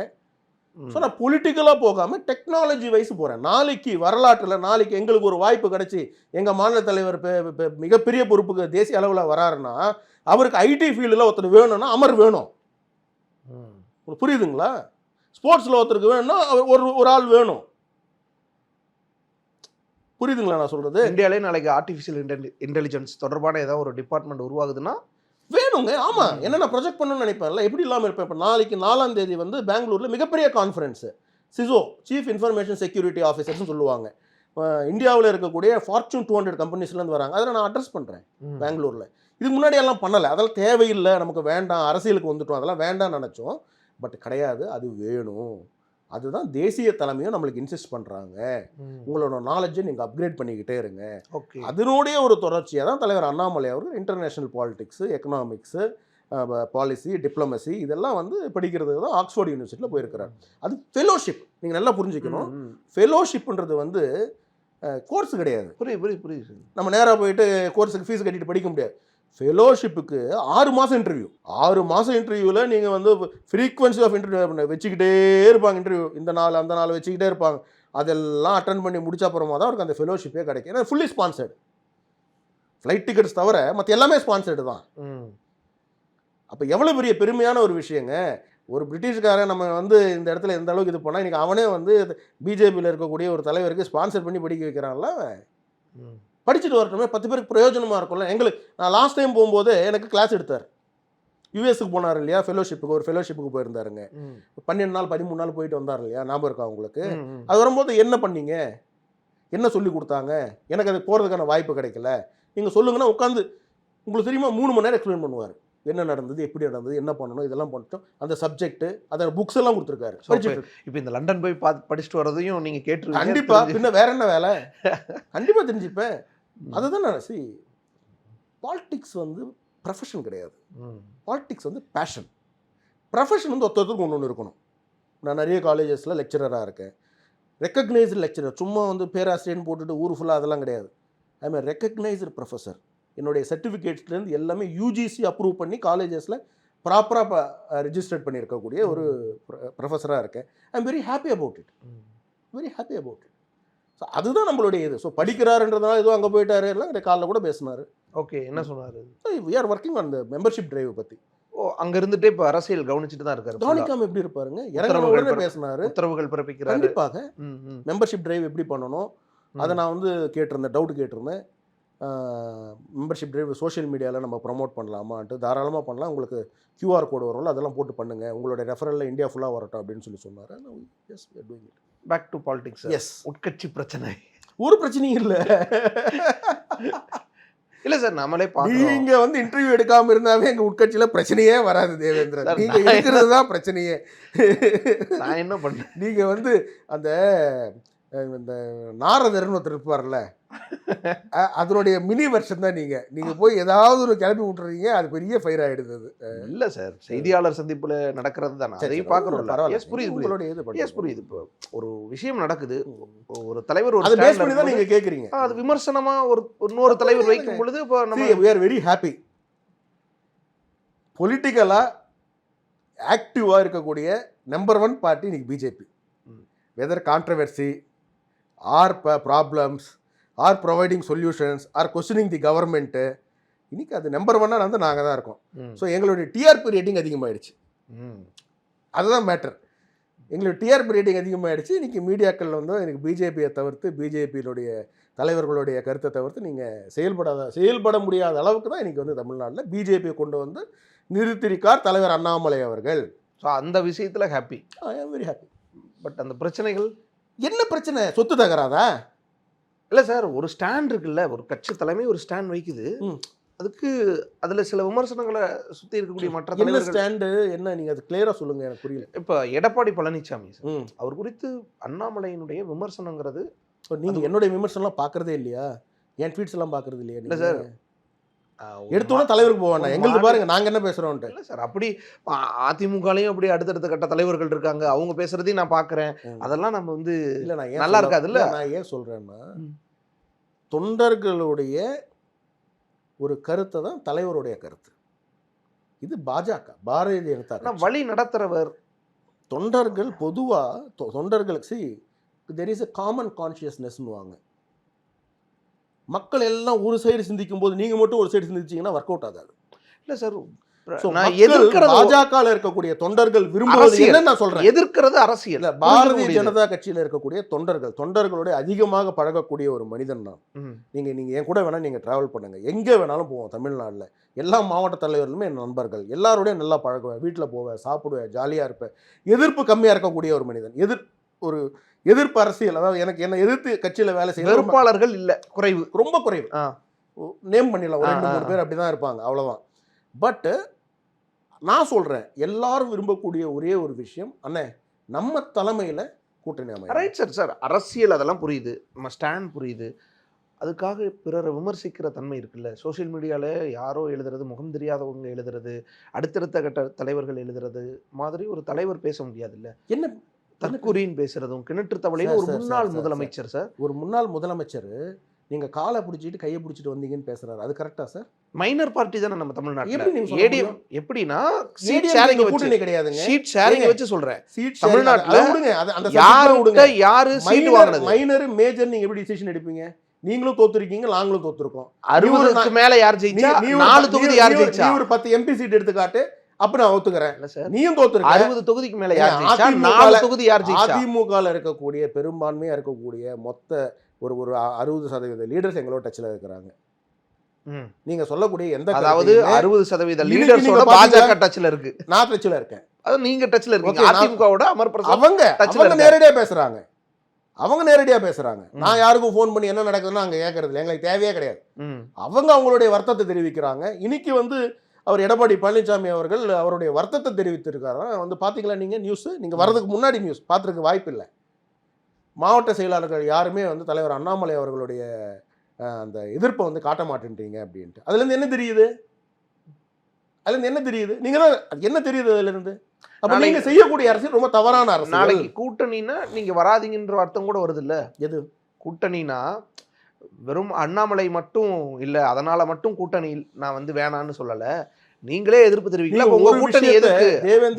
ஸோ நான் பொலிட்டிக்கலாக போகாமல் டெக்னாலஜி வைஸ் போகிறேன். நாளைக்கு வரலாற்றில் நாளைக்கு எங்களுக்கு ஒரு வாய்ப்பு கிடச்சி எங்கள் மாநில தலைவர் மிகப்பெரிய பொறுப்புக்கு தேசிய அளவில் வராருன்னா அவருக்கு ஐடி ஃபீல்டில் ஒருத்தர் வேணும்னா அமர் வேணும். புரியுதுங்களா? ஸ்போர்ட்ஸில் ஒருத்தருக்கு வேணும்னா ஒரு ஆள் வேணும். புரியுதுங்களா நான் சொல்கிறது? இந்தியாவிலே நாளைக்கு ஆர்டிஃபிஷியல் இன்டெலிஜென்ஸ் தொடர்பான ஏதாவது ஒரு டிபார்ட்மெண்ட் உருவாகுதுன்னா வேணுங்க. ஆமாம், என்ன நான் ப்ரொஜெக்ட் பண்ணணும்னு நினைப்பேன்ல, எப்படி இல்லாமல் இருப்பேன். இப்போ நாளைக்கு 4ஆம் தேதி வந்து பெங்களூரில் மிகப்பெரிய கான்ஃபரன்ஸு, சிசோ சீஃப் இன்ஃபர்மேஷன் செக்யூரிட்டி ஆஃபீஸர்ஸ்னு சொல்லுவாங்க. இந்தியாவில் இருக்கக்கூடிய ஃபார்ச்சூன் 200 கம்பெனிஸ்லேருந்து வராங்க. அதில் நான் அட்ரஸ் பண்ணுறேன் பெங்களூரில். இதுக்கு முன்னாடி எல்லாம் பண்ணலை. அதெல்லாம் தேவையில்லை, நமக்கு வேண்டாம், அரசியலுக்கு வந்துட்டோம், அதெல்லாம் வேண்டாம்னு நினச்சோம். பட் கிடையாது, அது வேணும். அதுதான் தேசிய தலைமையும் நம்மளுக்கு இன்சிஸ்ட் பண்ணுறாங்க. உங்களோட நாலேஜை நீங்கள் அப்கிரேட் பண்ணிக்கிட்டே இருங்க. அதனுடைய ஒரு தொடர்ச்சியாக தான் தலைவர் அண்ணாமலை அவர்கள் international politics, economics, policy, diplomacy இதெல்லாம் வந்து படிக்கிறதுக்கு தான் ஆக்ஸ்ஃபோர்ட் யூனிவர்சிட்டியில் போயிருக்கிறார். அது ஃபெலோஷிப். நீங்கள் நல்லா புரிஞ்சுக்கணும். ஃபெலோஷிப்ன்றது வந்து கோர்ஸ் கிடையாது. புரியுது. நம்ம நேராக போயிட்டு கோர்ஸுக்கு ஃபீஸ் கட்டிட்டு படிக்க முடியாது. ஃபெலோஷிப்புக்கு 6 மாதம் இன்டர்வியூ. 6 மாதம் இன்டர்வியூவில் நீங்கள் வந்து ஃப்ரீக்வன்சி ஆஃப் இன்டர்வியூ வச்சுக்கிட்டே இருப்பாங்க. இன்டர்வியூ இந்த நாள் அந்த நாள் வச்சுக்கிட்டே இருப்பாங்க. அதெல்லாம் அட்டன் பண்ணி முடிச்ச அப்புறமா தான் அவருக்கு அந்த ஃபெலோஷிப்பே கிடைக்கும். ஏன்னா ஃபுல்லி ஸ்பான்சர்டு. ஃப்ளைட் டிக்கெட்ஸ் தவிர மற்ற எல்லாமே ஸ்பான்சர்டு தான். அப்போ எவ்வளோ பெரிய பெருமையான ஒரு விஷயங்க. ஒரு பிரிட்டிஷ்காரன் நம்ம வந்து இந்த இடத்துல எந்த அளவுக்கு இது பண்ணால் இன்றைக்கி அவனே வந்து பிஜேபியில் இருக்கக்கூடிய ஒரு தலைவருக்கு ஸ்பான்சர் பண்ணி படிக்க வைக்கிறான்ல. படிச்சுட்டு வரட்டுமே, 10 பேருக்கு பிரயோஜனமாக இருக்கும்ல. நான் லாஸ்ட் டைம் போகும்போது எனக்கு கிளாஸ் எடுத்தார். யூஎஸ்க்கு போனார் இல்லையா, ஃபெலோஷிப்புக்கு, ஒரு ஃபெலோஷிப்புக்கு போயிருந்தாருங்க. 12 நாள் 13 நாள் போயிட்டு வந்தார் இல்லையா, ஞாபகம் இருக்கா உங்களுக்கு? அது வரும்போது என்ன பண்ணீங்க, என்ன சொல்லி கொடுத்தாங்க, எனக்கு அது போகிறதுக்கான வாய்ப்பு கிடைக்கல, நீங்கள் சொல்லுங்கன்னா உட்காந்து உங்களுக்கு தெரியுமா 3 மணி நேரம் எக்ஸ்பிளைன் பண்ணுவார். என்ன நடந்தது, எப்படி நடந்தது, என்ன பண்ணணும், இதெல்லாம் பண்ணிட்டோம். அந்த சப்ஜெக்ட் அதை புக்ஸ் எல்லாம் கொடுத்துருக்காரு. இப்போ இந்த லண்டன் போய் படிச்சுட்டு வரதையும் நீங்க கேட்டு கண்டிப்பா, பின்ன வேற என்ன வேலை, கண்டிப்பா தெரிஞ்சுப்பேன். அதுதான் சி பாலிடிக்ஸ் வந்து ப்ரொஃபஷன் கிடையாது. பாலிடிக்ஸ் வந்து பேஷன். ப்ரொஃபஷன் வந்து ஒருத்தருக்கு ஒன்று இருக்கணும். நான் நிறைய காலேஜஸில் லெக்சரராக இருக்கேன். ரெக்கக்னைஸ்டு லெக்சரர், சும்மா வந்து பேராசிரியர்னு போட்டுட்டு ஊர் ஃபுல்லாக அதெல்லாம் கிடையாது. I am recognised professor. என்னுடைய சர்டிஃபிகேட்ஸ்லேருந்து எல்லாமே யூஜிசி அப்ரூவ் பண்ணி காலேஜஸில் ப்ராப்பராக ரிஜிஸ்டர்ட் பண்ணியிருக்கக்கூடிய ஒரு ப்ரொஃபஸராக இருக்கேன். I am very happy about it, very happy about it. So அதுதான் நம்மளுடைய இது. ஸோ படிக்கிறாருன்றதுனால எதுவும் அங்கே போயிட்டாரு எல்லாம் காலைல கூட பேசினார். ஓகே, என்ன சொன்னார்? We are working on the membership drive பற்றி. ஓ, அங்க இருந்துட்டே இப்போ அரசியல் கவனிச்சுட்டு தான் இருக்காரு. கவனிக்காம எப்படி இருப்பாருங்க? இறங்குறவங்க பேசினாரு, உத்தரவுகள் பிறப்பிக்கிறாரு. கண்டிப்பாக மெம்பர்ஷிப் டிரைவ் எப்படி பண்ணணும் அதை நான் வந்து கேட்டிருந்தேன், டவுட் கேட்டிருந்தேன். மெம்பர்ஷிப் டிரைவ் சோஷியல் மீடியாவில் நம்ம ப்ரமோட் பண்ணலாமான்ட்டு. தாராளமாக பண்ணலாம், உங்களுக்கு QR கோடு வரும்ல அதெல்லாம் போட்டு பண்ணுங்கள், உங்களுடைய ரெஃபரலில் இந்தியா ஃபுல்லாக வரட்டும் அப்படின்னு சொல்லி சொன்னார். Yes, we are doing it. Back to politics. Yes, உட்கட்சி பிரச்சனை ஒரு பிரச்சனையும் இல்லை. இல்லை சார், நம்மளே பார்க்குறோம். நீங்கள் வந்து இன்டர்வியூ எடுக்காமல் இருந்தாவே எங்கள் உட்கட்சியில் பிரச்சனையே வராது தேவேந்திரன். நீங்கள் இருக்கிறது தான் பிரச்சனையே. நான் என்ன பண்ணேன்? நீங்கள் வந்து அந்த இந்த நாரதர்னு ஒருத்தர் இருப்பார்ல, அதனுடைய மினி வெர்ஷன் தான் நீங்கள் போய் ஏதாவது ஒரு கிளப்பி விட்டுறீங்க, அது பெரிய ஃபயர் ஆகிடுது. இல்லை சார், செய்தியாளர் சந்திப்பில் நடக்கிறது தானே, அதையும் பார்க்குறோம். எஸ், புரியுது. எஸ், புரியுது. இப்போ ஒரு விஷயம் நடக்குது, ஒரு தலைவர் ஒரு பேஸ் பண்ணி தான் நீங்கள் கேட்குறீங்க. அது விமர்சனமாக ஒரு இன்னொரு தலைவர் வைக்கும் பொழுது இப்போ நம்ம we are very happy. பொலிட்டிக்கலாக ஆக்டிவாக இருக்கக்கூடிய நம்பர் 1 பார்ட்டி இன்னைக்கு BJP. Whether controversy or problems or providing solutions or questioning the government, இன்னைக்கு அது நம்பர் 1 வந்து நாங்கள் தான் இருக்கோம். ஸோ எங்களுடைய டிஆர்பி ரேட்டிங் அதிகமாகிடுச்சு. அதுதான் மேட்டர். எங்களுடைய டிஆர்பி ரேட்டிங் அதிகமாகிடுச்சு. இன்றைக்கி மீடியாக்கள் வந்து எனக்கு பிஜேபியை தவிர்த்து, பிஜேபியினுடைய தலைவர்களுடைய கருத்தை தவிர்த்து நீங்கள் செயல்பட முடியாத அளவுக்கு தான் இன்றைக்கி வந்து தமிழ்நாட்டில் பிஜேபியை கொண்டு வந்து நிறுத்திருக்கார் தலைவர் அண்ணாமலை அவர்கள். ஸோ அந்த விஷயத்தில் happy. I am very happy. But அந்த பிரச்சனைகள் என்ன பிரச்சனை? சொத்து தகராதா? இல்லை சார், ஒரு ஸ்டாண்ட் இருக்குல்ல, ஒரு கட்சி தலைமை ஒரு ஸ்டாண்ட் வைக்குது, அதுக்கு அதில் சில விமர்சனங்களை சுற்றி இருக்கக்கூடிய மற்ற தலைவர்கள் ஸ்டாண்டு என்ன, நீங்கள் அது கிளியராக சொல்லுங்கள், எனக்கு புரியல. இப்போ எடப்பாடி பழனிசாமி சார், அவர் குறித்து அண்ணாமலையினுடைய விமர்சனங்கிறது, நீங்கள் என்னுடைய விமர்சனம்லாம் பார்க்குறதே இல்லையா? என் ட்வீட்ஸ் எல்லாம் பார்க்குறது இல்லையா? இல்லை சார், எடுத்தோட தலைவருக்கு போவாங்க, எங்களுக்கு பாருங்க நாங்கள் என்ன பேசுகிறோன்ட்டு. இல்லை சார், அப்படி அதிமுகலையும் அப்படி அடுத்தடுத்த கட்ட தலைவர்கள் இருக்காங்க, அவங்க பேசுகிறதையும் நான் பார்க்குறேன். அதெல்லாம் நம்ம வந்து இல்லை, நான் நல்லா இருக்காது. இல்லை, நான் ஏன் சொல்கிறேன்னா, தொண்டர்களுடைய ஒரு கருத்தை தான் தலைவருடைய கருத்து. இது பாஜக, பாரதிய ஜனதா வழி நடத்துகிறவர். தொண்டர்கள் பொதுவாக தொண்டர்களுக்கு தெர் இஸ் எ காமன் கான்ஷியஸ்னஸ்னுவாங்க. மக்கள் எல்லாம் ஒரு சைடு சிந்திக்கும் போது நீங்கள் மட்டும் ஒரு சைடு சிந்திச்சிங்கன்னா ஒர்க் அவுட் ஆகாது. இல்லை சார், பாஜக இருக்கக்கூடிய தொண்டர்கள் விரும்புவது என்ன நான் சொல்றேன், எதிர்க்கிறது அரசியல். பாரதிய ஜனதா கட்சியில் இருக்கக்கூடிய தொண்டர்களோட அதிகமாக பழகக்கூடிய ஒரு மனிதன் நான். நீங்க என் கூட வேணா நீங்க டிராவல் பண்ணுங்க, எங்க வேணாலும் போவோம் தமிழ்நாட்டில். எல்லா மாவட்ட தலைவர்களுமே என் நண்பர்கள், எல்லாரோடையும் நல்லா பழகுவேன், வீட்டில் போவேன், சாப்பிடுவேன், ஜாலியாக இருப்பேன். எதிர்ப்பு கம்மியாக இருக்கக்கூடிய ஒரு மனிதன். ஒரு எதிர்ப்பு அரசியல், அதாவது எனக்கு என்ன எதிர்த்து கட்சியில் வேலை செய்ய வெறுப்பாளர்கள் இல்லை, குறைவு, ரொம்ப குறைவு. நேம் பண்ணிடலாம், ஒரு 2-3 பேர் அப்படி தான் இருப்பாங்க, அவ்வளோதான். பட்டு நான் சொல்கிறேன், எல்லாரும் விரும்பக்கூடிய ஒரே ஒரு விஷயம், அண்ணே நம்ம தலைமையில் கூட்டணி அமையும். Right sir. சார், அரசியல் அதெல்லாம் புரியுது, நம்ம ஸ்டாண்ட் புரியுது. அதுக்காக பிறரை விமர்சிக்கிற தன்மை இருக்குல்ல. சோஷியல் மீடியாவில் யாரோ எழுதுறது, முகம் தெரியாதவங்க எழுதுறது, அடுத்தடுத்த கட்ட தலைவர்கள் எழுதுறது மாதிரி ஒரு தலைவர் பேச முடியாதுல்ல. என்ன தற்கூரின்னு பேசுறதும், கிணற்று தவளைன்னு ஒரு முன்னாள் முதலமைச்சர் சார், ஒரு முன்னாள் முதலமைச்சர் நீங்கள் காலை பிடிச்சிட்டு கையை பிடிச்சிட்டு வந்தீங்கன்னு பேசுறாரு, அது கரெக்டா சார்? மைனர் பார்ட்டி தானே நம்ம தமிழ்நாட்டில். ஏடிஎம் எப்படின்னா சீட் ஷேரிங் கூட்டணி கிடையாதுங்க, சீட் ஷேரிங் வச்சு சொல்றேன். சீட் தமிழ்நாட்டில் விடுங்க, அந்த யாரு சீட் வாங்குறது, மைனர் மேஜர் நீங்க எப்படி டிசிஷன் எடுப்பீங்க? நீங்களும் தோத்துருக்கீங்க, நாங்களும் தோத்துருக்கோம். 60க்கு மேல யார் ஜெயிச்சா, 4 தொகுதி யார் ஜெயிச்சா, ஒரு 10 MP சீட் எடுத்துக்காட்டு, அப்ப நான் ஒத்துக்கிறேன். நீயும் தோத்துருக்க. 60 தொகுதிக்கு மேல யார் ஜெயிச்சா, 4 தொகுதி யார் ஜெயிச்சா. அதிமுகல இருக்கக்கூடிய பெரும்பான்மையா இருக்கக்கூடிய மொத்த ஒரு 60% லீடர்ஸ் எங்களோட டச்ல இருக்கிறாங்க. நீங்க சொல்லக்கூடிய எந்த, அதாவது 60% லீடர்ஸோட பாஜக டச்ல இருக்கு, நான் டச்ல இருக்கேன். அது நீங்க டச்ல இருக்கீங்க. அதிமுகவோட அமர் பிரசாத் அவங்க நேரடியா பேசுறாங்க, அவங்க நேரடியா பேசுறாங்க. நான் யாருக்கும் ஃபோன் பண்ணி என்ன நடக்குதுன்னு அங்க கேட்கறது இல்லை, எங்களுக்கு தேவையே கிடையாது. அவங்க அவங்களுடைய வருத்தத்தை தெரிவிக்கிறாங்க. இன்னைக்கு வந்து அவர் எடப்பாடி பழனிசாமி அவர்கள் அவருடைய வருத்தத்தை தெரிவித்திருக்காராம். வந்து பார்த்தீங்களா நீங்கள் நியூஸு? நீங்கள் வர்றதுக்கு முன்னாடி நியூஸ் பார்த்துருக்க வாய்ப்பு இல்லை. மாவட்ட செயலாளர்கள் யாருமே வந்து தலைவர் அண்ணாமலை அவர்களுடைய அந்த எதிர்ப்பை வந்து காட்ட மாட்டேன்றீங்க அப்படின்ட்டு. அதுலேருந்து என்ன தெரியுது? அதுலேருந்து என்ன தெரியுது? நீங்கள் தான் என்ன தெரியுது அதுலேருந்து? அப்போ நீங்கள் செய்யக்கூடிய அரசியல் ரொம்ப தவறான அரசியல். நாளைக்கு கூட்டணின்னா நீங்க வராதீங்கன்ற அர்த்தம் கூட வருது இல்ல? எது கூட்டணினா வெறும் அண்ணாமலை மட்டும் இல்ல, அதனால மட்டும் கூட்டணி நான் வந்து வேணான்னு சொல்லல, நீங்களே எதிர்ப்பு தெரிவிக்கல. அப்ப உங்க கூட்டணி எதுக்கு,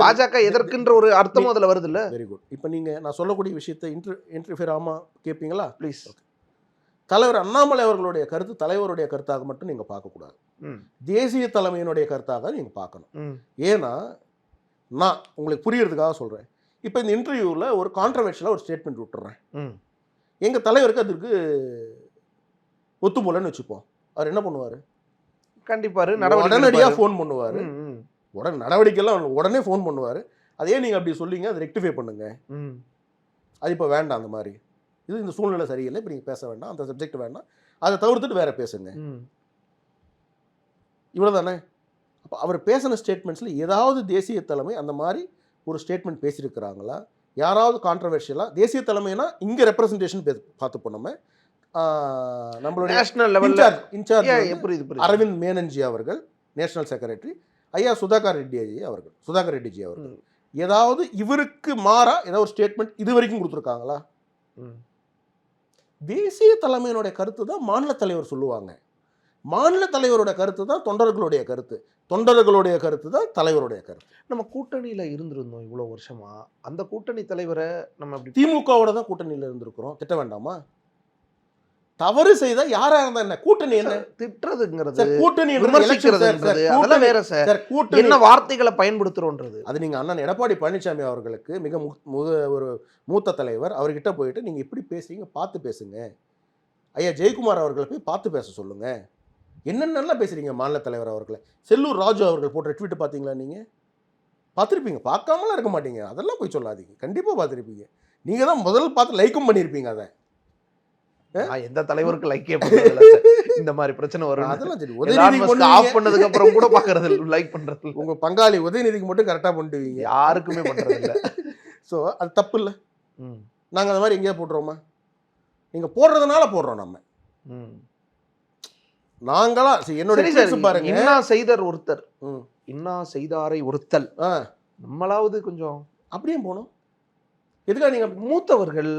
பாஜக எதற்குன்ற ஒரு அர்த்தமும் அதுல வருது இல்ல? Very good. இப்போ நீங்கள் நான் சொல்லக்கூடிய விஷயத்தை இன்டர்ஃபியர் ஆகாமல் கேட்பீங்களா? ப்ளீஸ். தலைவர் அண்ணாமலை அவர்களுடைய கருத்து தலைவருடைய கருத்தாக மட்டும் நீங்கள் பார்க்கக்கூடாது, தேசிய தலைமையினுடைய கருத்தாக நீங்கள் பார்க்கணும். ஏன்னா நான் உங்களுக்கு புரியறதுக்காக சொல்கிறேன். இப்போ இந்த இன்டர்வியூவில் ஒரு கான்ட்ரவர்ஷியலாக ஒரு ஸ்டேட்மெண்ட் விட்டுறேன். எங்கள் தலைவருக்கு அதற்கு ஒத்து போலன்னு வச்சுப்போம். அவர் என்ன பண்ணுவார்? கண்டிப்பாரு உடனடியாக ஃபோன் பண்ணுவார். உடனே நடவடிக்கைலாம் உடனே ஃபோன் பண்ணுவார். அதே நீங்கள் அப்படி சொல்லிங்க, அதை ரெக்டிஃபை பண்ணுங்க. அது இப்போ வேண்டாம், அந்த மாதிரி இது இந்த சூழ்நிலை சரியில்லை, இப்போ நீங்கள் பேச வேண்டாம், அந்த சப்ஜெக்ட் வேண்டாம், அதை தவிர்த்துட்டு வேற பேசுங்க. இவ்வளோ தானே? அப்போ அவர் பேசின ஸ்டேட்மெண்ட்ஸில் ஏதாவது தேசிய தலைமை அந்த மாதிரி ஒரு ஸ்டேட்மெண்ட் பேசியிருக்கிறாங்களா? யாராவது கான்ட்ரவர்ஷியலாக தேசிய தலைமைனா இங்கே ரெப்ரசன்டேஷன் பார்த்துப்போம். நம்ம நம்மளுடைய நேஷனல் லெவல்ல இன்சார்ஜ் புரியுது அரவிந்த் மேனன்ஜி அவர்கள், நேஷனல் செக்ரட்டரி ஐயா சுதாகர் ரெட்டிஜி அவர்கள் ஏதாவது இவருக்கு மாறா ஏதாவது ஒரு ஸ்டேட்மெண்ட் இது வரைக்கும் கொடுத்துருக்காங்களா? தேசிய தலைமையினுடைய கருத்து தான் மாநில தலைவர் சொல்லுவாங்க. மாநில தலைவரோட கருத்து தான் தொண்டர்களுடைய கருத்து, தொண்டர்களுடைய கருத்து தான் தலைவருடைய கருத்து. நம்ம கூட்டணியில இருந்திருந்தோம் இவ்வளோ வருஷமா, அந்த கூட்டணி தலைவரை நம்ம திமுகவோட தான் கூட்டணியில் இருந்திருக்கிறோம். திட்ட வேண்டாமா? தவறு செய்தா யாரா இருந்தா என்ன? கூட்டணி என்ன திட்டுறதுங்கிறது, கூட்டணி விமர்சிக்கிறதுன்றது அதெல்லாம் வேற சார். என்ன வார்த்தைகளை பயன்படுத்துறோன்றது அது நீங்க அண்ணன் எடப்பாடி பழனிசாமி அவர்களுக்கு மிக ஒரு மூத்த தலைவர், அவர்கிட்ட போயிட்டு நீங்க இப்படி பேசுறீங்க, பார்த்து பேசுங்க. ஐயா ஜெயக்குமார் அவர்களை போய் பார்த்து பேச சொல்லுங்க. என்னென்னலாம் பேசுறீங்க மாநில தலைவர் அவர்களை. செல்லூர் ராஜு அவர்கள் போட்ட ட்வீட் பார்த்தீங்களா? நீங்க பார்த்துருப்பீங்க, பார்க்காமலாம் இருக்க மாட்டீங்க. அதெல்லாம் போய் சொல்லாதீங்க, கண்டிப்பா பார்த்துருப்பீங்க. நீங்க தான் முதல் பார்த்து லைக்கும் பண்ணியிருப்பீங்க. அதை எந்த தலைவருக்கு லைக்கே பண்ணல. இந்த மாதிரி பிரச்சனை வரும். அதெல்லாம் சரி, உதயநிதிக்கு ஆஃப் பண்ணதுக்கு அப்புறம் கூட பாக்குறது லைக் பண்றது. உங்க பங்காளி உதயநிதிக்கு மட்டும் கரெக்டா பண்ணுவீங்க, யாருக்குமே பண்றது இல்ல. ஸோ அது தப்பு இல்லை. நாங்க அந்த மாதிரி எங்கேயா போடுறோமா? நீங்க போடுறதுனால போடுறோம். நம்ம நாங்களா என்னோட பாருங்க, இன்னா செய்தர் ஒருத்தர் இன்னா செய்தாரை ஒருத்தல். நம்மளாவது கொஞ்சம் அப்படியே போனோம். எதுக்காக? நீங்க மூத்தவர்கள்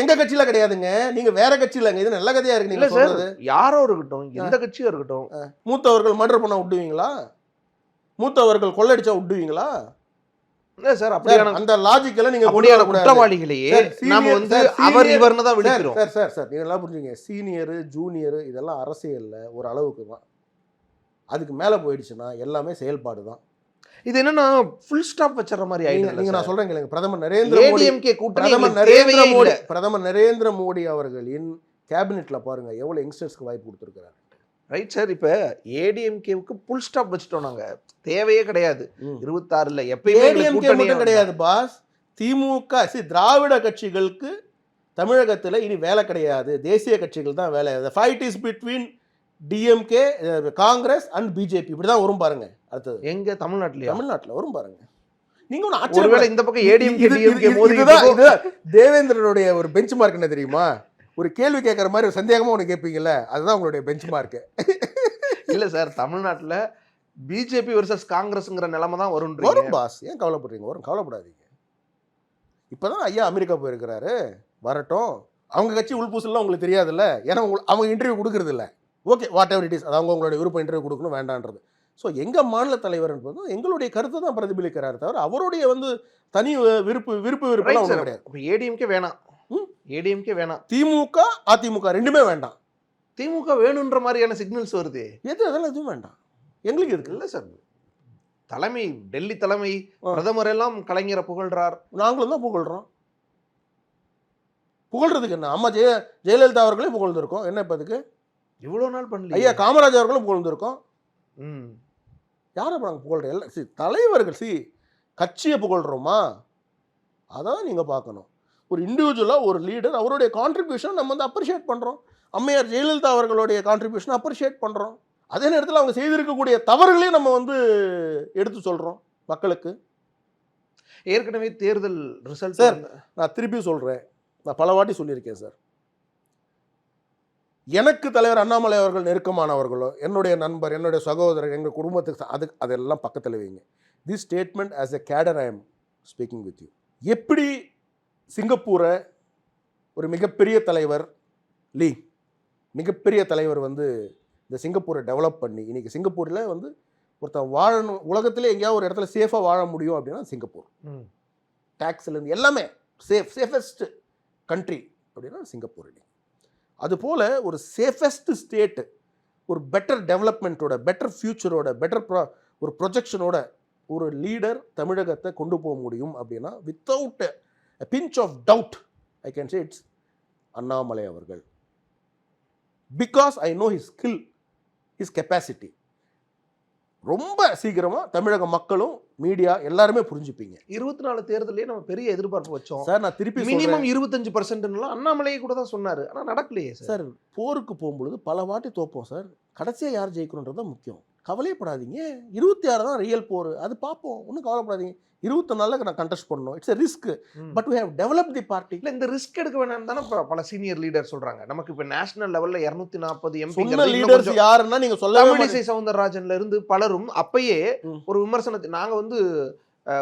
எங்க கட்சியில கிடையாதுங்க, நீங்க வேற கட்சியில. இது நல்ல கதையா இருக்கு நீங்க சொல்றது. யாரோ இருக்கட்டும், எந்த கட்சியும் இருக்கட்டும், மூத்தவர்கள் மர்டர் பண்ண விடுவீங்களா? மூத்தவர்கள் கொள்ளடிச்சா விடுவீங்களா? இல்ல சார், அப்படியான அந்த லாஜிக்கல நீங்க அப்படியான குற்றவாளிகளையே நாம வந்து அவர் இவர்னு தான் விடுறோம். சார் நீங்க எல்லாம் புரிஞ்சுங்க. சீனியர் ஜூனியர் இதெல்லாம் அரசியல்ல ஒரு அளவுக்கு தான். அதுக்கு மேல போயிடுச்சுன்னா எல்லாமே செயல்பாடு தான். இது என்னன்னா ஃபுல் ஸ்டாப் வச்சற மாதிரி ஆயிடுது. நீங்க நான் சொல்றேன் கேளுங்க. பிரதமர் நரேந்திர மோடி அவர்களின் கேபினெட்ல பாருங்க எவ்வளவு யங்ஸ்டர்ஸ்க்கு வாய்ப்பு கொடுத்திருக்காரு. Right sir. இப்ப ஏடிஎம்கேவுக்கு ஃபுல் ஸ்டாப் வச்சிட்டோம். நாங்க தேவையே கிடையாது 26ல. எப்பயுமே ஏடிஎம்கே மட்டும் கிடையாது பாஸ். திமுக திராவிட கட்சிகளுக்கு தமிழகத்துல இனி வேலை கிடையாது. தேசிய கட்சிகள் தான் வேலை. Fight is between DMK, Congress and BJP. இப்படிதான் வரும் பாருங்க. அடுத்தது எங்க? தமிழ்நாட்டுல வரும் பாருங்க. நீங்க ஒருவேளை இந்த பக்கம் ஏடிஎம்கே டிஎம்கே மோதி தேவேந்திரனுடைய ஒரு பெஞ்ச் மார்க் என்ன தெரியுமா? ஒரு கேள்வி கேட்கற மாதிரி ஒரு சந்தேகமா ஒன்று கேட்பீங்கல்ல, அதுதான் உங்களுடைய பெஞ்ச் மார்க். இல்ல சார், தமிழ்நாட்டுல பிஜேபி வெர்சஸ் காங்கிரஸ்ங்கிற நிலைமை தான் வரும் பாஸ். ஏன் கவலைப்படுறீங்க? வரும், கவலைப்படாதீங்க. இப்பதான் ஐயா அமெரிக்கா போயிருக்கிறாரு, வரட்டும். அவங்க கட்சி உள்பூசல்லாம் உங்களுக்கு தெரியாதுல்ல, ஏன்னா அவங்க இன்டர்வியூ கொடுக்கறது இல்லை. Okay, what ever it is, அது அவங்களுடைய விருப்பம், இன்டர்வியூ கொடுக்கணும் வேண்டான்றது. ஸோ எங்கள் மாநில தலைவர் என்பது எங்களுடைய கருத்தை தான் பிரதிபலிக்கிறாரு தவிர அவருடைய வந்து தனி விருப்பம் கிடையாது. ஏடிஎம்கே வேணாம், ஏடிஎம்கே வேணாம், திமுக அதிமுக ரெண்டுமே வேண்டாம். திமுக வேணுன்ற மாதிரியான சிக்னல்ஸ் வருது. அதெல்லாம் எதுவும் வேண்டாம் எங்களுக்கு. இருக்கு இல்லை சார், தலைமை டெல்லி தலைமை பிரதமர் எல்லாம் கலைஞரை புகழ்றார், நாங்களும் தான் புகழ்றோம். புகழ்றதுக்கு என்ன? அம்மா ஜெயலலிதா அவர்களே புகழ்ந்துருக்கோம். என்ன இப்போ அதுக்கு இவ்வளோ நாள் பண்ணல? ஐயா காமராஜ் அவர்களும் புகழ்ந்துருக்கோம். யாரை நாங்கள் புகழ்றோம்? எல்லாம் தலைவர்கள். கட்சியை புகழ்கிறோமா? அதான் நீங்கள் பார்க்கணும். ஒரு இண்டிவிஜுவலாக ஒரு லீடர் அவருடைய கான்ட்ரிபியூஷன் நம்ம வந்து அப்ரிஷியேட் பண்ணுறோம். அம்மையார் ஜெயலலிதா அவர்களுடைய கான்ட்ரிபியூஷன் அப்ரிஷியேட் பண்ணுறோம். அதே நேரத்தில் அவங்க செய்திருக்கக்கூடிய தவறுகளையும் நம்ம வந்து எடுத்து சொல்கிறோம் மக்களுக்கு. ஏற்கனவே தேர்தல் ரிசல்ட் சார் நான் திருப்பி சொல்கிறேன், நான் பல வாட்டி சொல்லியிருக்கேன் சார், எனக்கு தலைவர் அண்ணாமலை அவர்கள் நெருக்கமானவர்களோ, என்னுடைய நண்பர், என்னுடைய சகோதரர், எங்கள் குடும்பத்துக்கு அதெல்லாம் பக்கத்தில் வைங்க. This statement as a cadre I am speaking with you. எப்படி சிங்கப்பூரை ஒரு மிகப்பெரிய தலைவர் லீ, மிகப்பெரிய தலைவர் வந்து இந்த சிங்கப்பூரை டெவலப் பண்ணி இன்றைக்கி சிங்கப்பூரில் வந்து ஒருத்தன் வாழணும், உலகத்திலே எங்கேயாவது ஒரு இடத்துல சேஃபாக வாழ முடியும் அப்படின்னா சிங்கப்பூர். டேக்ஸ்லேருந்து எல்லாமே சேஃபஸ்ட் கண்ட்ரி அப்படின்னா சிங்கப்பூர். அதுபோல் ஒரு சேஃபஸ்ட் ஸ்டேட்டு, ஒரு பெட்டர் டெவலப்மெண்ட்டோட, பெட்டர் ஃப்யூச்சரோட, பெட்டர் ஒரு ப்ரொஜெக்ஷனோட ஒரு லீடர் தமிழகத்தை கொண்டு போக முடியும் அப்படின்னா without a pinch of doubt I can say it's Annamalai அவர்கள். Because I know his skill, his capacity. ரொம்ப சீக்கிரமா தமிழக மக்களும் மீடியா எல்லாருமே புரிஞ்சுப்பீங்க. 24 தேர்தலே நம்ம பெரிய எதிர்பார்ப்பு வச்சோம் சார். நான் திருப்பி மினிமம் 25% அண்ணாமலையே கூட தான் சொன்னாரு, ஆனா நடக்கலையே சார். போருக்கு போகும்பொழுது பல வாட்டி தோப்போம் சார், கடைசியா யார் ஜெயிக்கணுன்றது தான் முக்கியம். கவலையப்படாதீங்க, 26 தான் ரியல் போர், அது பார்ப்போம், ஒன்றும் கவலைப்படாதீங்க. 24 நான் கண்டெஸ்ட் பண்ணணும், it's a risk, but we have developed the party. இல்ல இந்த ரிஸ்க் எடுக்க வேணாம் தானே பல சீனியர் லீடர் சொல்றாங்க. நமக்கு இப்ப நேஷனல் லெவல்ல 240 எம்பி லீடர்ஸ் யாருன்னா நீங்க சொல்ல, தமிழிசை சவுந்தரராஜன்ல இருந்து பலரும் அப்பயே ஒரு விமர்சனத்தை நாங்க வந்து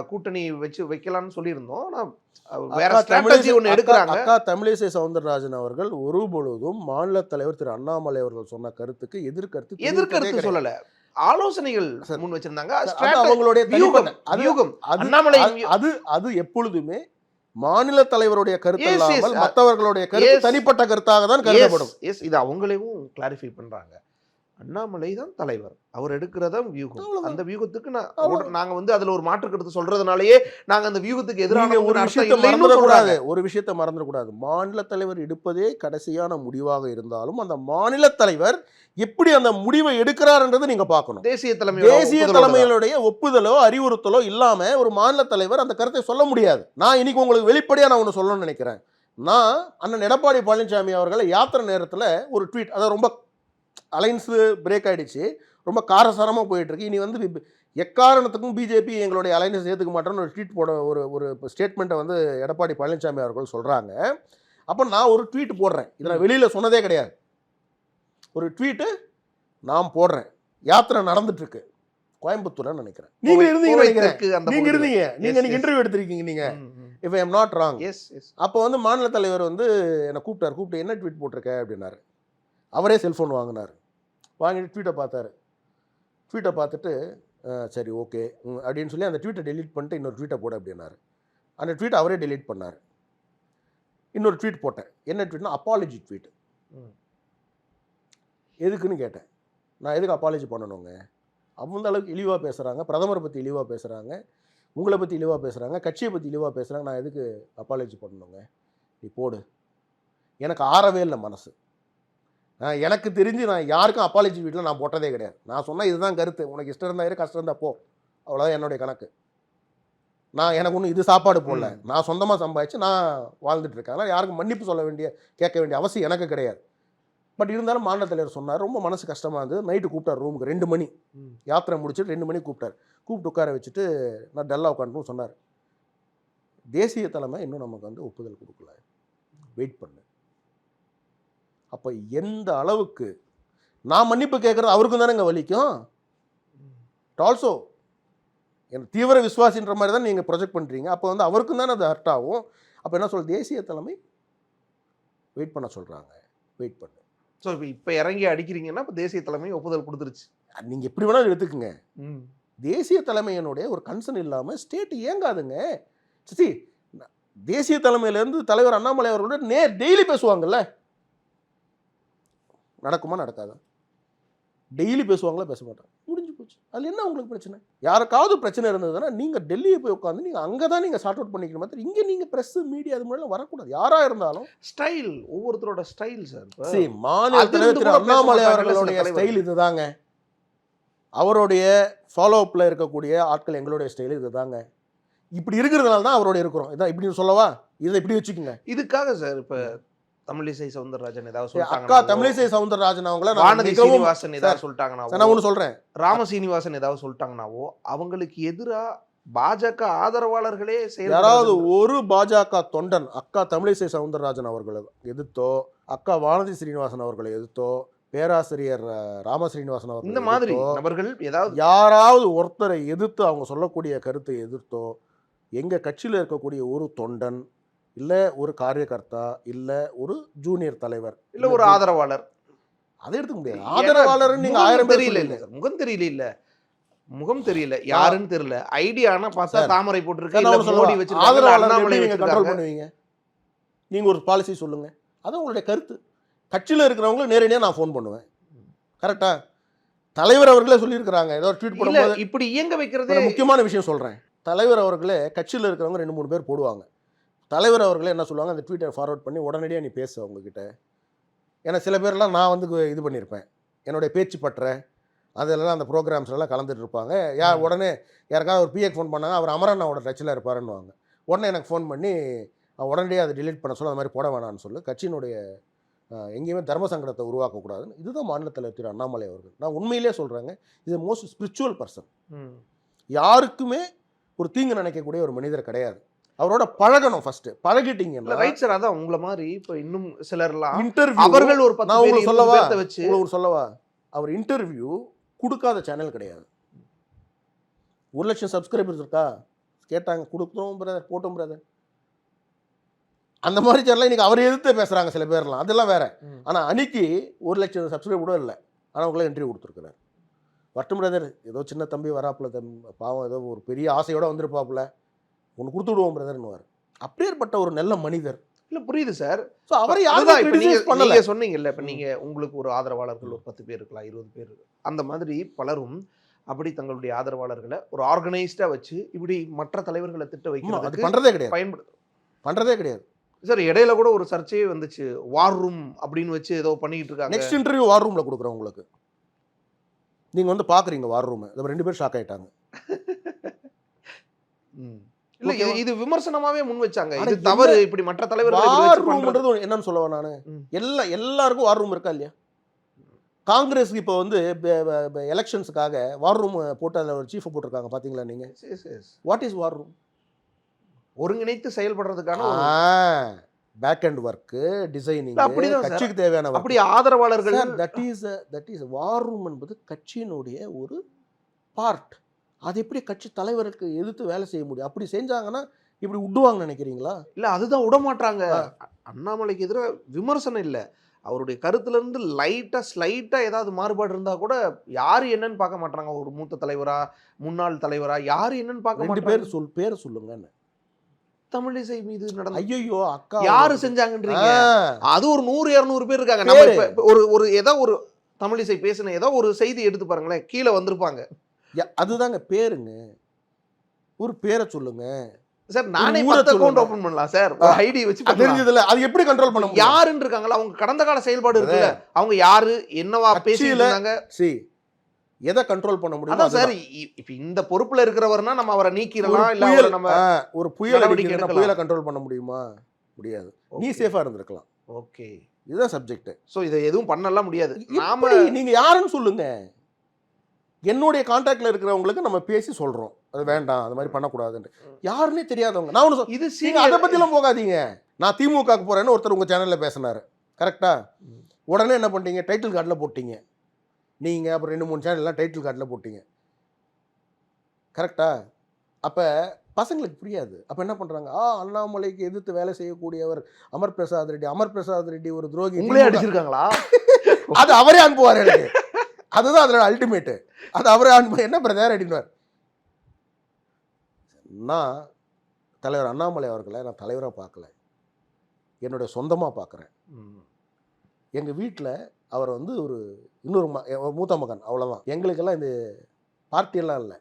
கூட்டணி வைக்கலாம்னு சொல்லியிருந்தோம். ஆனா வேற ஸ்ட்ராட்டஜி ஒன்னு எடுக்கறாங்க. அக்கா தமிழிசை சவுந்தரராஜன் அவர்கள் ஒரு பொழுதும் மாநில தலைவர் திரு அண்ணாமலை அவர்கள் சொன்ன கருத்துக்கு எதிர்கருத்து சொல்லல, ஆலோசனைகள் முன் வச்சிருந்தாங்க. அவங்களுடைய அது எப்பொழுதுமே மாநில தலைவருடைய கருத்து இல்லாமல் மற்றவர்களுடைய கருத்து தனிப்பட்ட கருத்தாக தான் கருதப்படும். இது அவங்களையும் கிளாரிஃபை பண்றாங்க. அண்ணாமலை தான் தலைவர், அவர் எடுக்கிறதா வியூகம், அந்த வியூகத்துக்கு நாங்க வந்து அதுல ஒரு மாற்று கருத்து சொல்றதுனாலயே நாங்க அந்த வியூகத்துக்கு எதிரான ஒரு விஷயத்தை மறந்துடக்கூடாது. மாநில தலைவர் எடுப்பதே கடைசியான முடிவாக இருந்தாலும் அந்த மாநில தலைவர் எப்படி அந்த முடிவை எடுக்கிறார்ன்றது நீங்க பார்க்கணும். தேசிய தலைமையிலுடைய ஒப்புதலோ அறிவுறுத்தலோ இல்லாம ஒரு மாநில தலைவர் அந்த கருத்தை சொல்ல முடியாது. நான் இன்னைக்கு உங்களுக்கு வெளிப்படையா நான் ஒன்று சொல்லணும்னு நினைக்கிறேன். நான் அண்ணன் எடப்பாடி பழனிசாமி அவர்களை யாத்திரை நேரத்தில் ஒரு ட்வீட், அதை ரொம்ப அலைன்ஸு பிரேக் ஆகிடுச்சு, ரொம்ப காரசாரமாக போயிட்டுருக்கு, இனி வந்து எக்காரணத்துக்கும் பிஜேபி எங்களுடைய அலைன்ஸ் ஏற்றுக்க மாட்டோன்னு ஒரு ட்வீட் போட ஒரு ஸ்டேட்மெண்ட்டை வந்து எடப்பாடி பழனிசாமி அவர்கள் சொல்கிறாங்க. அப்போ நான் ஒரு ட்வீட் போடுறேன், இதை நான் வெளியில் சொன்னதே கிடையாது, ஒரு ட்வீட்டு நான் போடுறேன். யாத்திரை நடந்துட்டுருக்கு கோயம்புத்தூர்னு நினைக்கிறேன், நீங்கள் இருந்தீங்க, நீங்கள் இன்டர்வியூ எடுத்திருக்கீங்க நீங்கள், if I am not wrong. அப்போ வந்து மாநில தலைவர் வந்து என்னை கூப்பிட்டு என்ன ட்வீட் போட்டிருக்க அப்படின்னாரு. அவரே செல்ஃபோன் வாங்கினார், வாங்கிட்டு ட்வீட்டை பார்த்துட்டு சரி ஓகே அப்படின்னு சொல்லி அந்த ட்வீட்டை டெலீட் பண்ணிட்டு இன்னொரு ட்வீட்டை போட அப்படின்னாரு. அந்த ட்வீட்டை அவரே டெலீட் பண்ணார். இன்னொரு ட்வீட் போட்டேன். என்ன ட்வீட்னா அப்பாலஜி ட்வீட். எதுக்குன்னு கேட்டேன். நான் எதுக்கு அப்பாலஜி பண்ணணுங்க, அந்த அளவுக்கு இழிவாக பேசுகிறாங்க, பிரதமரை பற்றி இழிவாக பேசுகிறாங்க, உங்களை பற்றி இழிவாக பேசுகிறாங்க, கட்சியை பற்றி இழிவாக பேசுகிறாங்க, நான் எதுக்கு அப்பாலஜி பண்ணணுங்க, நீ போடு. எனக்கு ஆறவே இல்லை மனசு. எனக்கு தெரிஞ்சு நான் யாருக்கும் அப்பாலஜி வீட்டில் நான் போட்டதே கிடையாது. நான் சொன்னால் இதுதான் கருத்து, உனக்கு இஷ்டம் இருந்தால் இரு, கஷ்டம் இருந்தால் போ, அவ்வளோதான் என்னுடைய கணக்கு. நான் எனக்கு ஒன்றும் இது சாப்பாடு போடல, நான் சொந்தமாக சம்பாதிச்சு நான் வாழ்ந்துட்டுருக்கேன். அதனால் யாருக்கும் மன்னிப்பு கேட்க வேண்டிய அவசியம் எனக்கு கிடையாது. பட் இருந்தாலும் மாநில தலைவர் சொன்னார், ரொம்ப மனசு கஷ்டமாக இருந்தது. நைட்டு கூப்பிட்டார் ரூமுக்கு 2 மணி, யாத்திரை முடிச்சுட்டு 2 மணிக்கு கூப்பிட்டு உட்கார வச்சுட்டு நான் டல்லாக உட்காந்துன்னு சொன்னார், தேசிய தலைமை இன்னும் நமக்கு வந்து ஒப்புதல் கொடுக்கல, வெயிட் பண்ணு. அப்போ எந்த அளவுக்கு நான் மன்னிப்பு கேட்குறது அவருக்கும் தானே இங்கே வலிக்கும். ஆல்சோ என் தீவிர விசுவாசின்ற மாதிரி தான் நீங்கள் ப்ரொஜெக்ட் பண்ணுறீங்க. அப்போ வந்து அவருக்கும் தானே அது ஹர்ட் ஆகும். அப்போ என்ன சொல், தேசிய தலைமை வெயிட் பண்ண சொல்கிறாங்க, வெயிட் பண்ணு. ஸோ இப்போ இறங்கி அடிக்கிறீங்கன்னா இப்போ தேசிய தலைமை ஒப்புதல் கொடுத்துருச்சு. நீங்கள் எப்படி வேணாலும் எடுத்துக்கோங்க. தேசிய தலைமையினுடைய ஒரு கன்சர்ன் இல்லாமல் ஸ்டேட் இயங்காதுங்க. சரி, தேசிய தலைமையிலேருந்து தலைவர் அண்ணாமலை அவர்களோட டெய்லி பேசுவாங்கல்ல, நடக்குமா நடக்காதா? டெய்லி பேசுவாங்களா, பேச மாட்டாங்க, முடிஞ்சு போச்சு. அதில் என்ன உங்களுக்கு பிரச்சனை? யாருக்காவது பிரச்சனை இருந்ததுன்னா நீங்கள் டெல்லியை போய் உட்காந்து நீங்கள் அங்கே தான் நீங்கள் சார்ட் அவுட் பண்ணிக்கணும். மாதிரி இங்கே நீங்கள் ப்ரெஸ் மீடியா அது மாதிரிலாம் வரக்கூடாது. யாராக இருந்தாலும் ஸ்டைல், ஒவ்வொருத்தரோட ஸ்டைல் சார். சரி, மாநில தலைவர் அண்ணாமலை அவர்களுடைய ஸ்டைல் இதுதாங்க, அவருடைய ஃபாலோ அப்பில் இருக்கக்கூடிய ஆட்கள் எங்களுடைய ஸ்டைல் இதுதாங்க. இப்படி இருக்கிறதுனால தான் அவரோட இருக்கிறோம். இதான் இப்படி சொல்லவா, இதை இப்படி வச்சுக்கோங்க. இதுக்காக சார் இப்போ தமிழிசை சவுந்தரராஜன் ஏதாவது அக்கா சொல்லிட்டாங்க, தமிழிசை சவுந்தரராஜன் அவங்கள நான் வானதி மிகவும் சீனிவாசன் ஏதாவது சார், நான் சொல்லிட்டாங்கனாவோ, ஒன்று சொல்கிறேன். ராம சீனிவாசன் ஏதாவது சொல்லிட்டாங்கனாவோ அவங்களுக்கு எதிரா பாஜக ஆதரவாளர்களே யாராவது ஒரு பாஜக தொண்டன் அக்கா தமிழிசை சவுந்தரராஜன் அவர்களை எதிர்த்தோ, அக்கா வானதி ஸ்ரீனிவாசன் அவர்களை எதிர்த்தோ, பேராசிரியர் ராம ஸ்ரீனிவாசன் இந்த அவர்களை மாதிரி எதிர்த்தோ, நபர்கள் ஏதாவது யாராவது ஒருத்தரை எதிர்த்து அவங்க சொல்லக்கூடிய கருத்தை எதிர்த்தோ, எங்கள் கட்சியில் இருக்கக்கூடிய ஒரு தொண்டன் இல்லை ஒரு காரியகர்த்தா இல்லை ஒரு ஜூனியர் தலைவர் இல்ல ஒரு ஆதரவாளர் அதை எடுத்துக்க முடியாது. ஆதரவாளர் நீங்க 1000 பேர் தெரியல சொல்லுங்க. இல்ல முகம் தெரியல இல்ல முகம் தெரியல யாருன்னு தெரியல ஐடியானா பார்த்தா சார், தாமரை போட்டுருக்கு நான் இல்ல ஒண்ணு மோடி சொல்லவா? வச்சிருக்காங்க ஆதரவாளர் அண்ணாமலை எப்படி நீங்க கண்ட்ரோல் வச்சிருக்காங்க. பண்ணுவீங்க? நீங்க ஒரு பாலிசி சொல்லுங்க, அது உங்களுடைய கருத்து. கட்சியில் இருக்கிறவங்க நேரடியாக நான் ஃபோன் பண்ணுவேன். கரெக்டா? தலைவர் அவர்களே சொல்லியிருக்கிறாங்க, ஏதோ ட்வீட் இல்ல பண்ணும்போது. இப்படி இயங்க வைக்கிறதே ஒரு முக்கியமான விஷயம் சொல்கிறேன். தலைவர் அவர்களே கட்சியில் இருக்கிறவங்க 2-3 பேர் போடுவாங்க. தலைவர் அவர்களே என்ன சொல்லுவாங்க, அந்த ட்வீட்டை ஃபார்வர்ட் பண்ணி உடனடியாக நீ பேசு அவங்கக்கிட்ட. ஏன்னா சில பேர்லாம் நான் வந்து இது பண்ணியிருப்பேன், என்னுடைய பேச்சு பற்ற அதெல்லாம் அந்த ப்ரோக்ராம்ஸ்லாம் கலந்துட்டு இருப்பாங்க. உடனே யாருக்காவது ஒரு பிஏக்கு ஃபோன் பண்ணாங்க, அவர் அமரண்ணாவோட டச்சில் இருப்பாருன்னுவாங்க. உடனே எனக்கு ஃபோன் பண்ணி உடனடியாக அதை டிலீட் பண்ண சொல்ல, அந்த மாதிரி போட வேணான்னு சொல்லு, கட்சியினுடைய எங்கேயுமே தர்ம சங்கடத்தை உருவாக்கக்கூடாதுன்னு. இதுதான் மாநில தலைவர் திரு அண்ணாமலை அவர்கள். நான் உண்மையிலே சொல்கிறேங்க, இது மோஸ்ட் ஸ்பிரிச்சுவல் பர்சன். யாருக்குமே ஒரு தீங்கு நினைக்கக்கூடிய ஒரு மனிதர் கிடையாது. அவரோட பழகணும், ஃபர்ஸ்ட் பழகிட்டீங்கன்னா. Right sir. அதான் உங்களை மாதிரி இப்ப இன்னும் சிலர்லாம் இன்டர்வியூ அவர்கள் ஒரு 10 நான் உங்களுக்கு சொல்லவா, பேரை வச்சு உங்களுக்கு சொல்லவா, அவர் இன்டர்வியூ கொடுக்காத சேனல் கிடையாது. 1 லட்சம் சப்ஸ்கிரைபர்ஸ் இருக்கா கேட்டாங்க, கொடுத்தோம் பிரதர், போட்டோம் பிரதர். அந்த மாதிரி சேனல் இன்னைக்கு அவர் எதிர்த்து பேசுறாங்க சில பேர்லாம், அதெல்லாம் வேற. ஆனா அன்னைக்கு 1 லட்சம் சப்ஸ்கிரைப் கூட இல்லை, ஆனால் அவங்களே இன்டர்வியூ கொடுத்துருக்குறாரு. வட்டும் பிரதர், ஏதோ சின்ன தம்பி வராப்புல, பாவம் ஏதோ ஒரு பெரிய ஆசையோட வந்திருப்பாப்புல, ஒன்று கொடுத்து விடுவோம் பிரதர்னுவார். அப்படியேற்பட்ட ஒரு நல்ல மனிதர். இல்ல புரியுது சார். ஸோ அவரை அதுதான் யாரும் இப்ப கிரிட்டிசைஸ் பண்ணல. நீங்க சொன்னீங்கல்ல, இப்ப நீங்க உங்களுக்கு ஒரு ஆதரவாளர்கள் ஒரு 10 பேர் இருக்கலாம், 20 பேர் இருக்கு. அந்த மாதிரி பலரும் அப்படி தங்களுடைய ஆதரவாளர்களை ஒரு ஆர்கனைஸ்டா வச்சு இப்படி மற்ற தலைவர்களை திட்ட அது வைக்கிறதுக்கு பண்றதே கிடையாது, பயன்படுத்தும். பண்றதே கிடையாது. சார் இடையில கூட ஒரு சர்ச்சையே வந்துச்சு, வார் ரூம் அப்படின்னு வச்சு ஏதோ பண்ணிட்டு இருக்காங்க. நெக்ஸ்ட் இன்டர்வியூ வார் ரூம்ல கொடுக்குறோம் உங்களுக்கு. நீங்க வந்து பாக்குறீங்க வார் ரூம், இந்த 2 பேர் ஷாக் ஆயிட்டாங்க. இல்ல இது விமர்சனமாவே முன் வச்சாங்க, ஆனா இது தவறு, இப்படி மற்ற தலைவர்கள் இப்படி வார் வச்சு பண்றது. ரூம்ன்றது என்னன்னு சொல்லுவேன் நானு, எல்லாருக்கும் வார் ரூம் இருக்கா இல்லையா? காங்கிரஸ் இப்போ வந்து எலெக்ஷன்ஸுக்காக வார் ரூம் போட்டு அதில் ஒரு சீஃபை போட்டிருக்காங்க, பார்த்தீங்களா நீங்கள்? What is war room? ஒருங்கிணைத்து செயல்படுறதுக்கான பேக் அண்ட் ஒர்க்கு, டிசைனிங், அப்படிதான் கட்சிக்கு தேவையான அப்படி ஆதரவாளர்கள். தட் இஸ் வார் ரூம் என்பது கட்சியினுடைய ஒரு பார்ட். அது எப்படி கட்சி தலைவருக்கு எதிர்த்து வேலை செய்ய முடியும்? அப்படி செஞ்சாங்கன்னா இப்படி விடுவாங்கன்னு நினைக்கிறீங்களா? இல்ல அதுதான் விட மாட்டாங்க. அண்ணாமலைக்கு எதிராக விமர்சனம் இல்லை, அவருடைய கருத்துல இருந்து ஸ்லைட்டா ஏதாவது மாறுபாடு இருந்தா கூட யாரு என்னன்னு பார்க்க மாட்டாங்க. ஒரு மூத்த தலைவரா, முன்னாள் தலைவரா, யாரு என்னன்னு பார்க்க 2 மாட்டாங்க. பேர் சொல்லுங்க. தமிழிசை மீது நடந்த ஐயோ அக்கா யாரு செஞ்சாங்கன்றீங்க? அது ஒரு 100-200 பேர் இருக்காங்க. நம்ம இப்ப ஒரு ஏதோ ஒரு தமிழிசை பேசின ஏதோ ஒரு செய்தி எடுத்து பாருங்களேன், கீழே வந்திருப்பாங்க. அதுதாங்க பேருங்க, ஒரு பேரை சொல்லுங்க சார். நானே 10 அக்கவுண்ட் ஓபன் பண்ணலாம் சார், ஒரு ஐடி வச்சு. தெரிஞ்சதுல அது எப்படி கண்ட்ரோல் பண்ண முடியும்? யாருன்னு இருக்காங்களா, அவங்க கடந்த கால செயல்பாடு இருக்குல்ல, அவங்க யாரு என்னவா பேசிட்டாங்க, எதை கண்ட்ரோல் பண்ண முடியும்? அதான் சார். இப்ப இந்த பொறுப்புல இருக்கிறவர்னா நம்ம அவரை நீக்கிரலாம், இல்ல அவரை நம்ம ஒரு புயல் அடிக்கிறதுனா புயலை கண்ட்ரோல் பண்ண முடியுமா? முடியாது. நீ சேஃபா இருந்திருக்கலாம். ஓகே, இதுதான் சப்ஜெக்ட். சோ இதை எதுவும் பண்ணலாம் முடியாது. நாம நீங்க யாருன்னு சொல்லுங்க. என்னுடைய கான்டாக்ட்ல இருக்கிறவங்களுக்கு நம்ம பேசி சொல்றோம், அது வேண்டாம், அது மாதிரி பண்ணக்கூடாதுன்னு. யாருன்னே தெரியாதவங்க நான் ஒன்று இது அதை பத்திலாம் போகாதீங்க. நான் திமுகக்கு போறேன்னு ஒருத்தர் உங்க சேனல்ல பேசினாரு, கரெக்டா? உடனே என்ன பண்ணிட்டீங்க, டைட்டில் கார்டில் போட்டீங்க நீங்க. அப்புறம் 2-3 சேனல்லாம் டைட்டில் கார்டில் போட்டீங்க, கரெக்டா? அப்போ பசங்களுக்கு புரியாது. அப்போ என்ன பண்ணுறாங்க, அண்ணாமலைக்கு எதிர்த்து வேலை செய்யக்கூடியவர் அமர் பிரசாத் ரெட்டி ஒரு துரோகி, உங்களே அடிச்சிருக்காங்களா? அது அவரே அனுப்புவார் எனக்கு. அதுதான் அதில் அல்டிமேட்டு. அது அவரே அனுப்பு, என்ன பிரதர் அப்படின்வார். நான் தலைவர் அண்ணாமலை அவர்களை நான் தலைவராக பார்க்கல, என்னுடைய சொந்தமாக பார்க்குறேன். எங்கள் வீட்டில் அவர் வந்து ஒரு இன்னொரு மூத்த மகன், அவ்வளோதான். எங்களுக்கெல்லாம் இந்த பார்ட்டியெல்லாம் இல்லை.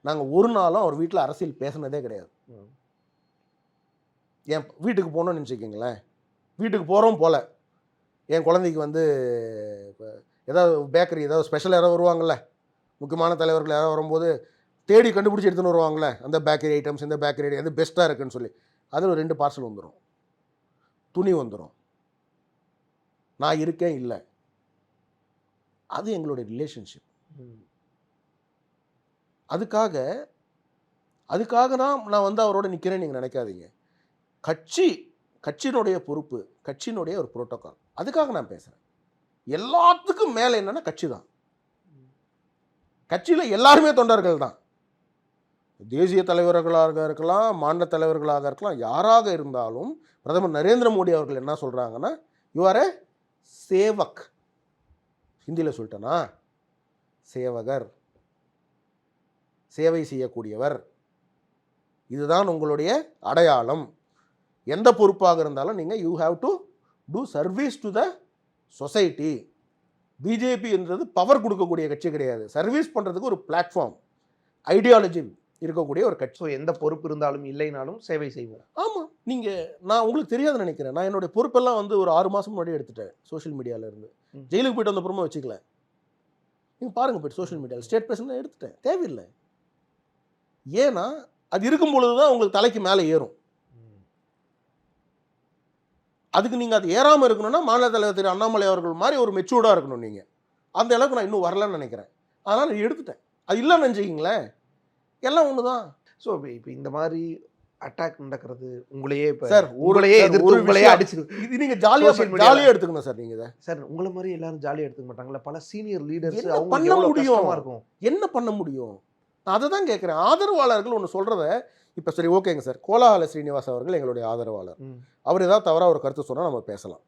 நாங்கள் ஒரு நாளும் அவர் வீட்டில் அரசியல் பேசினதே கிடையாது. என் வீட்டுக்கு போனோன்னு நினச்சிக்கிங்களேன், வீட்டுக்கு போகிறோம் போல் என் குழந்தைக்கு வந்து ஏதாவது பேக்கரி ஏதாவது ஸ்பெஷல் யாராவது வருவாங்கள்ல, முக்கியமான தலைவர்கள் யாராவது வரும்போது தேடி கண்டுபிடிச்சி எடுத்துன்னு வருவாங்களே, அந்த பேக்கரி ஐட்டம்ஸ், இந்த பேக்கரி ஐட்டம் எது பெஸ்ட்டாக இருக்குன்னு சொல்லி, அதில் ஒரு 2 பார்சல் வந்துடும், துணி வந்துடும், நான் இருக்கேன் இல்லை, அது எங்களுடைய ரிலேஷன்ஷிப். அதுக்காக நான் வந்து அவரோட நிற்கிறேன்னு நீங்கள் நினைக்காதீங்க. கட்சியினுடைய பொறுப்பு, கட்சியினுடைய ஒரு புரோட்டோகால், அதுக்காக நான் பேசுகிறேன். எல்லாத்துக்கும் மேலே என்னென்னா கட்சி தான். கட்சியில் எல்லாருமே தொண்டர்கள் தான். தேசிய தலைவர்களாக இருக்கலாம், மாநில தலைவர்களாக இருக்கலாம், யாராக இருந்தாலும் பிரதமர் நரேந்திர மோடி அவர்கள் என்ன சொல்கிறாங்கன்னா, யூ ஆர் ஏ சேவக். ஹிந்தியில் சொல்லிட்டேனா, சேவகர், சேவை செய்யக்கூடியவர், இதுதான் உங்களுடைய அடையாளம். எந்த பொறுப்பாக இருந்தாலும் நீங்கள் you have to do service to the society. BJP என்றது பவர் கொடுக்கக்கூடிய கட்சி கிடையாது, சர்வீஸ் பண்ணுறதுக்கு ஒரு பிளாட்ஃபார்ம், ஐடியாலஜி இருக்கக்கூடிய ஒரு கட்சி. ஸோ எந்த பொறுப்பு இருந்தாலும் இல்லைனாலும் சேவை செய்வோம். ஆமாம், நான் உங்களுக்கு தெரியாதுன்னு நினைக்கிறேன். நான் என்னுடைய பொறுப்பெல்லாம் வந்து ஒரு 6 மாதம் முன்னாடி எடுத்துட்டேன் சோஷியல் மீடியாவிலேருந்து. ஜெயிலுக்கு போய்ட்டு வந்த அப்புறமா வச்சுக்கல. நீங்கள் பாருங்கள், போய்ட்டு சோஷியல் மீடியாவில் ஸ்டேட் பிரசிடென்ட் எடுத்துட்டேன், தேவையில்லை. ஏன்னா அது இருக்கும் பொழுது தான் உங்களுக்கு தலைக்கு மேலே ஏறும். அதுக்கு நீங்கள் அது ஏறாமல் இருக்கணும்னா மாநில தலைவர் திரு அண்ணாமலை அவர்கள் மாதிரி ஒரு மெச்சூர்டாக இருக்கணும் நீங்கள். அந்த அளவுக்கு நான் இன்னும் வரலன்னு நினைக்கிறேன். அதனால் நான் எடுத்துட்டேன். அது இல்லைன்னு நினச்சிக்கிங்களேன், எல்லாம் ஒன்று தான். ஸோ இப்போ இந்த மாதிரி அட்டாக் நடக்கிறது உங்களையே இப்போ சார் உங்களையே எதிர்த்து உங்களையே அடிச்சு இது நீங்கள் ஜாலியாக எடுத்துக்கணும் சார். நீங்கள் இதை சார் உங்களை மாதிரி எல்லாரும் ஜாலியாக எடுத்துக்க மாட்டாங்களா? பல சீனியர் லீடர்ஸ் என்ன அவங்க பண்ண முடியும்? இருக்கும். என்ன பண்ண முடியும்? நான் அதை தான் கேட்குறேன். ஆதரவாளர்கள் ஒன்று சொல்கிறத இப்போ சரி ஓகேங்க சார், கோலாஹல ஸ்ரீனிவாஸ் அவர்கள் எங்களுடைய ஆதரவாளர். அவர் ஏதாவது தவறாக ஒரு கருத்து சொன்னால் நம்ம பேசலாம்.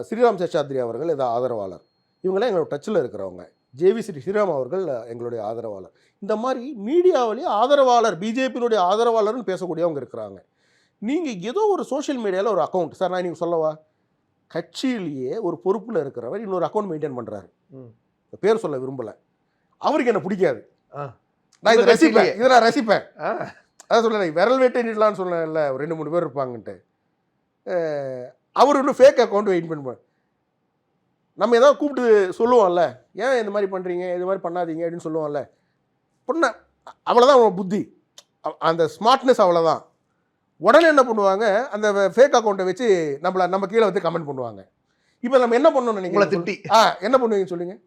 ஸ்ரீராம் சேஷாத்ரி அவர்கள் ஏதாவது ஆதரவாளர். இவங்களாம் எங்களோட டச்சில் இருக்கிறவங்க. ஜேவி ஸ்ரீராம் அவர்கள் எங்களுடைய ஆதரவாளர். இந்த மாதிரி மீடியாவிலேயே ஆதரவாளர், பிஜேபியினுடைய ஆதரவாளர்னு பேசக்கூடியவங்க இருக்கிறாங்க. நீங்கள் ஏதோ ஒரு சோஷியல் மீடியாவில் ஒரு அக்கௌண்ட், சார் நான் நீங்கள் சொல்லவா, கட்சியிலேயே ஒரு பொறுப்பில் இருக்கிறவர் இன்னொரு அக்கௌண்ட் மெயின்டைன் பண்ணுறாரு. பேர் சொல்ல விரும்பலை. அவருக்கு என்ன பிடிக்காது. நான் இதை ரசிப்பேன், இதை நான் ரசிப்பேன். அதான் சொல்ல விரல் வெட்டிடலான்னு சொன்னேன்ல, ஒரு 2-3 பேர் இருப்பாங்கன்ட்டு. அவர் இன்னும் ஃபேக் அக்கௌண்ட் வெயிட் பண்ணுவேன். நம்ம ஏதாவது கூப்பிட்டு சொல்லுவோம்ல, ஏன் இந்த மாதிரி பண்ணுறீங்க, இது மாதிரி பண்ணாதீங்க அப்படின்னு சொல்லுவோம்ல. பொண்ணை அவ்வளோதான் அவன் புத்தி, அந்த ஸ்மார்ட்னஸ் அவ்வளோதான். உடனே என்ன பண்ணுவாங்க, அந்த ஃபேக் அக்கௌண்ட்டை வச்சு நம்ம கீழே வந்து கமெண்ட் பண்ணுவாங்க. இப்போ நம்ம என்ன பண்ணணும்னு நினைக்கிறேன், திட்டி என்ன பண்ணுவீங்கன்னு சொல்லுங்கள்.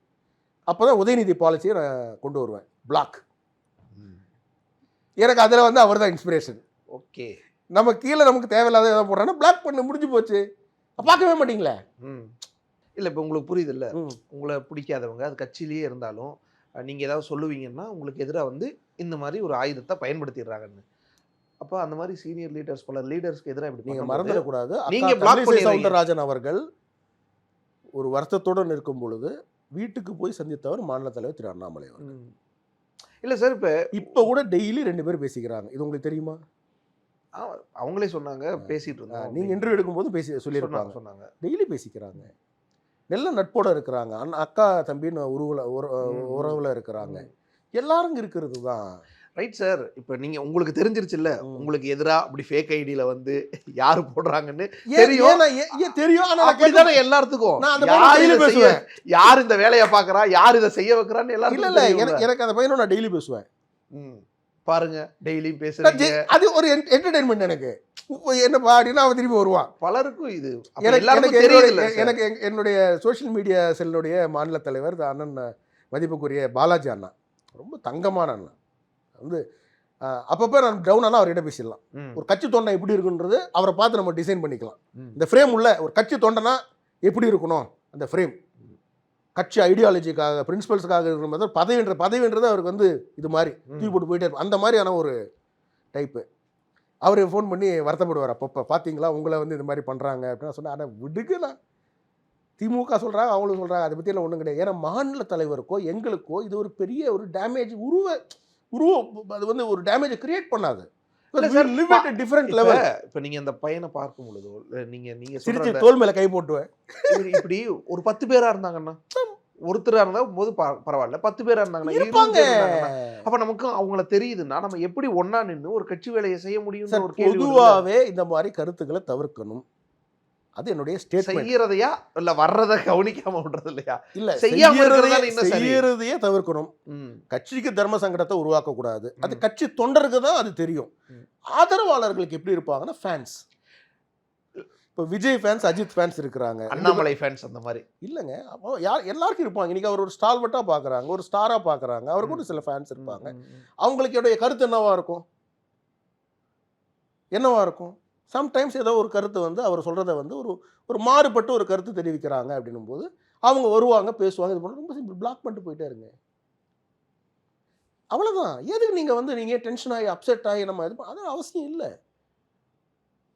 அப்போ தான் உதயநிதி பாலிசியை நான் கொண்டு வருவேன், பிளாக். எனக்கு அதில் வந்து அவர் தான் இன்ஸ்பிரேஷன். ஓகே, நம்ம கீழே நமக்கு தேவையில்லாத எதாவது போடுறாங்கன்னா பிளாக் பண்ண முடிஞ்சு போச்சு, பார்க்கவே மாட்டீங்களே. இல்லை இப்போ உங்களுக்கு புரியுது இல்லை, உங்களை பிடிக்காதவங்க அது கட்சியிலேயே இருந்தாலும் நீங்கள் ஏதாவது சொல்லுவீங்கன்னா உங்களுக்கு எதிராக வந்து இந்த மாதிரி ஒரு ஆயுதத்தை பயன்படுத்திடுறாங்கன்னு. அப்போ அந்த மாதிரி சீனியர் லீடர்ஸ், பல லீடர்ஸ்க்கு எதிராக இப்படி நீங்கள் மறந்துடக்கூடாது. நீங்கள் பிளாக் பண்ணி சவுந்தரராஜன் அவர்கள் ஒரு வருத்தத்துடன் இருக்கும் பொழுது வீட்டுக்கு போய் சந்தித்தவர் மாநில தலைவர் திரு அண்ணாமலை அவர்கள். இல்லை சார், இப்போ கூட டெய்லி 2 பேர் பேசிக்கிறாங்க. இது உங்களுக்கு தெரியுமா? அவங்களே சொன்னாங்க, பேசிட்டு இருந்தாங்க. நீங்கள் இன்டர்வியூ எடுக்கும்போது சொல்லியிருப்பாங்க, சொன்னாங்க. டெய்லி பேசிக்கிறாங்க, நல்ல நட்போடு இருக்கிறாங்க, அக்கா தம்பின்னு உறவில் இருக்கிறாங்க. எல்லாரும் இருக்கிறது தான் ரைட் சார். இப்போ நீங்கள் உங்களுக்கு தெரிஞ்சிருச்சுல்ல, உங்களுக்கு எதிராக அப்படி ஃபேக் ஐடியில் வந்து யார் போடுறாங்கன்னு தெரியும். தெரியும் எல்லாத்துக்கும். யார் இந்த வேலையை பார்க்குறா, யார் இதை செய்ய வைக்கிறான்னு எல்லாரும். இல்லை எனக்கு அந்த பையனோட நான் டெய்லி பேசுவேன். பாருங்க, டெய்லியும் பேசுறீங்க, அது ஒரு என்டர்டைன்மெண்ட் எனக்கு. என்னப்பா அப்படின்னா அவன் திரும்பி வருவான். பலருக்கும் இது எனக்கு என்னுடைய சோஷியல் மீடியா செல்லுடைய மாநில தலைவர் அண்ணன் மதிப்புக்குரிய பாலாஜி அண்ணா, ரொம்ப தங்கமான அண்ணா. வந்து அப்பப்போ நான் டவுன் ஆனால் அவர்கிட்ட பேசிடலாம். ஒரு கட்சி தொண்டை எப்படி இருக்குன்றது அவரை பார்த்து நம்ம டிசைன் பண்ணிக்கலாம். இந்த ஃப்ரேம் உள்ள ஒரு கட்சி தொண்டனா எப்படி இருக்கணும், அந்த ஃப்ரேம் கட்சி ஐடியாலஜிக்காக பிரின்சிபல்ஸுக்காக இருக்கிற மாதிரி பதவின்றது அவருக்கு வந்து இது மாதிரி தூக்கி போட்டு போயிட்டே இருப்பார். அந்த மாதிரியான ஒரு டைப்பு. அவர் ஃபோன் பண்ணி வருத்தப்படுவார் அப்பப்போ, பார்த்தீங்களா உங்களை வந்து இது மாதிரி பண்ணுறாங்க அப்படின்னு சொன்னால், ஆனால் விடுக்கலாம், திமுக சொல்கிறாங்க அவங்களும் சொல்கிறாங்க, அதை பற்றியெல்லாம் ஒன்றும் கிடையாது. ஏன்னா மாநில தலைவருக்கோ எங்களுக்கோ இது ஒரு பெரிய ஒரு டேமேஜ் அது வந்து ஒரு டேமேஜை கிரியேட் பண்ணாது. Different level. இப்போ நீங்கள் அந்த பையனை பார்க்கும் பொழுதோ நீங்கள் சிரிச்சு தோல் மேலே கை போட்டுவேன். இப்படி ஒரு 10 பேராக இருந்தாங்கன்னா, ஒருத்தராக இருந்தால் போது பரவாயில்ல, 10 பேராக இருந்தாங்கன்னா அப்போ நமக்கு அவங்கள தெரியுதுன்னா நம்ம எப்படி ஒன்றா நின்று ஒரு கட்சி வேலையை செய்ய முடியும். பொதுவாகவே இந்த மாதிரி கருத்துக்களை தவிர்க்கணும். அது என்னுடைய ஸ்டேட்மென்ட். செய்யறதையா இல்ல வர்றதை கவனிக்காம விடுறது இல்லையா? இல்ல, செய்யறதையே தவிர்க்கணும். கட்சிக்கு தர்ம சங்கடத்தை உருவாக்க கூடாது. அது கட்சி தொண்டருக்கு தான் அது தெரியும். ஆதரவாளர்களுக்கு எப்படி இருப்பாங்கன்னா ஃபேன்ஸ். இப்போ விஜய் ஃபேன்ஸ் அஜித் ஃபேன்ஸ் இருக்கிறாங்க, அண்ணாமலை ஃபேன்ஸ் அந்த மாதிரி இல்லைங்க. அப்போ எல்லாருக்கும் இருப்பாங்க. இன்னைக்கு அவர் ஒரு ஸ்டால்வட்டாக பார்க்குறாங்க, ஒரு ஸ்டாராக பார்க்குறாங்க, அவருக்கு கூட சில ஃபேன்ஸ் இருப்பாங்க. அவங்களுக்கு என்னுடைய கருத்து என்னவா இருக்கும்? சம்டைம்ஸ் ஏதோ ஒரு கருத்து வந்து அவர் சொல்கிறத வந்து ஒரு மாறுபட்டு ஒரு கருத்து தெரிவிக்கிறாங்க அப்படின்னும் போது அவங்க வருவாங்க, பேசுவாங்க, இது பண்ண ரொம்ப சிம்பிள், பிளாக் பண்ணிட்டு போயிட்டே இருங்க, அவ்வளோதான். எதுக்கு நீங்கள் டென்ஷன் ஆகி அப்செட் ஆகி நம்ம அது அவசியம் இல்லை.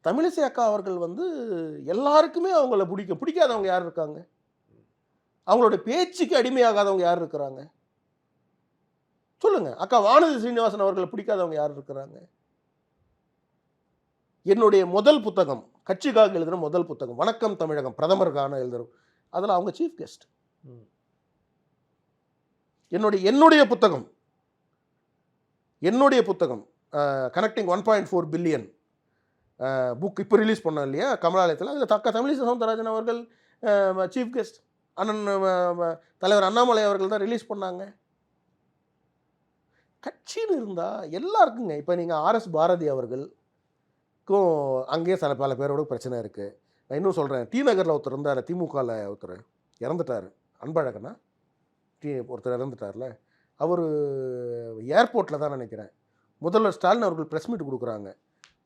தமிழிசை அக்கா அவர்கள் வந்து எல்லாருக்குமே அவங்கள பிடிக்காதவங்க யார் இருக்காங்க? அவங்களோட பேச்சுக்கு அடிமையாகாதவங்க யார் இருக்கிறாங்க சொல்லுங்க. அக்கா வானதி சீனிவாசன் அவர்களை பிடிக்காதவங்க யார் இருக்கிறாங்க? என்னுடைய முதல் புத்தகம், கட்சிக்காக எழுதுகிற முதல் புத்தகம் வணக்கம் தமிழகம், பிரதமருக்கான எழுதுறோம், அதில் அவங்க சீஃப் கெஸ்ட். என்னுடைய புத்தகம் கனெக்டிங் 1.4 பில்லியன் புக் இப்போ ரிலீஸ் பண்ணோம் இல்லையா கமலாலயத்தில், அதில் தமிழிசை சவுந்தரராஜன் அவர்கள் சீஃப் கெஸ்ட், அண்ணன் தலைவர் அண்ணாமலை அவர்கள் தான் ரிலீஸ் பண்ணாங்க. கட்சின்னு இருந்தால் எல்லாருக்குங்க. இப்போ நீங்கள் ஆர்எஸ் பாரதி அவர்களுக்கும் அங்கேயே பல பேரோட பிரச்சனை இருக்குது. நான் இன்னும் சொல்கிறேன், டி நகரில் ஒருத்தர் இருந்தார், திமுகவில் ஒருத்தர் இறந்துட்டார், அன்பழகனா ஒருத்தர் இறந்துட்டார்ல, அவர் ஏர்போர்ட்டில் தான் நினைக்கிறேன் முதல்வர் ஸ்டாலின் அவர்கள் ப்ரெஸ் மீட் கொடுக்குறாங்க.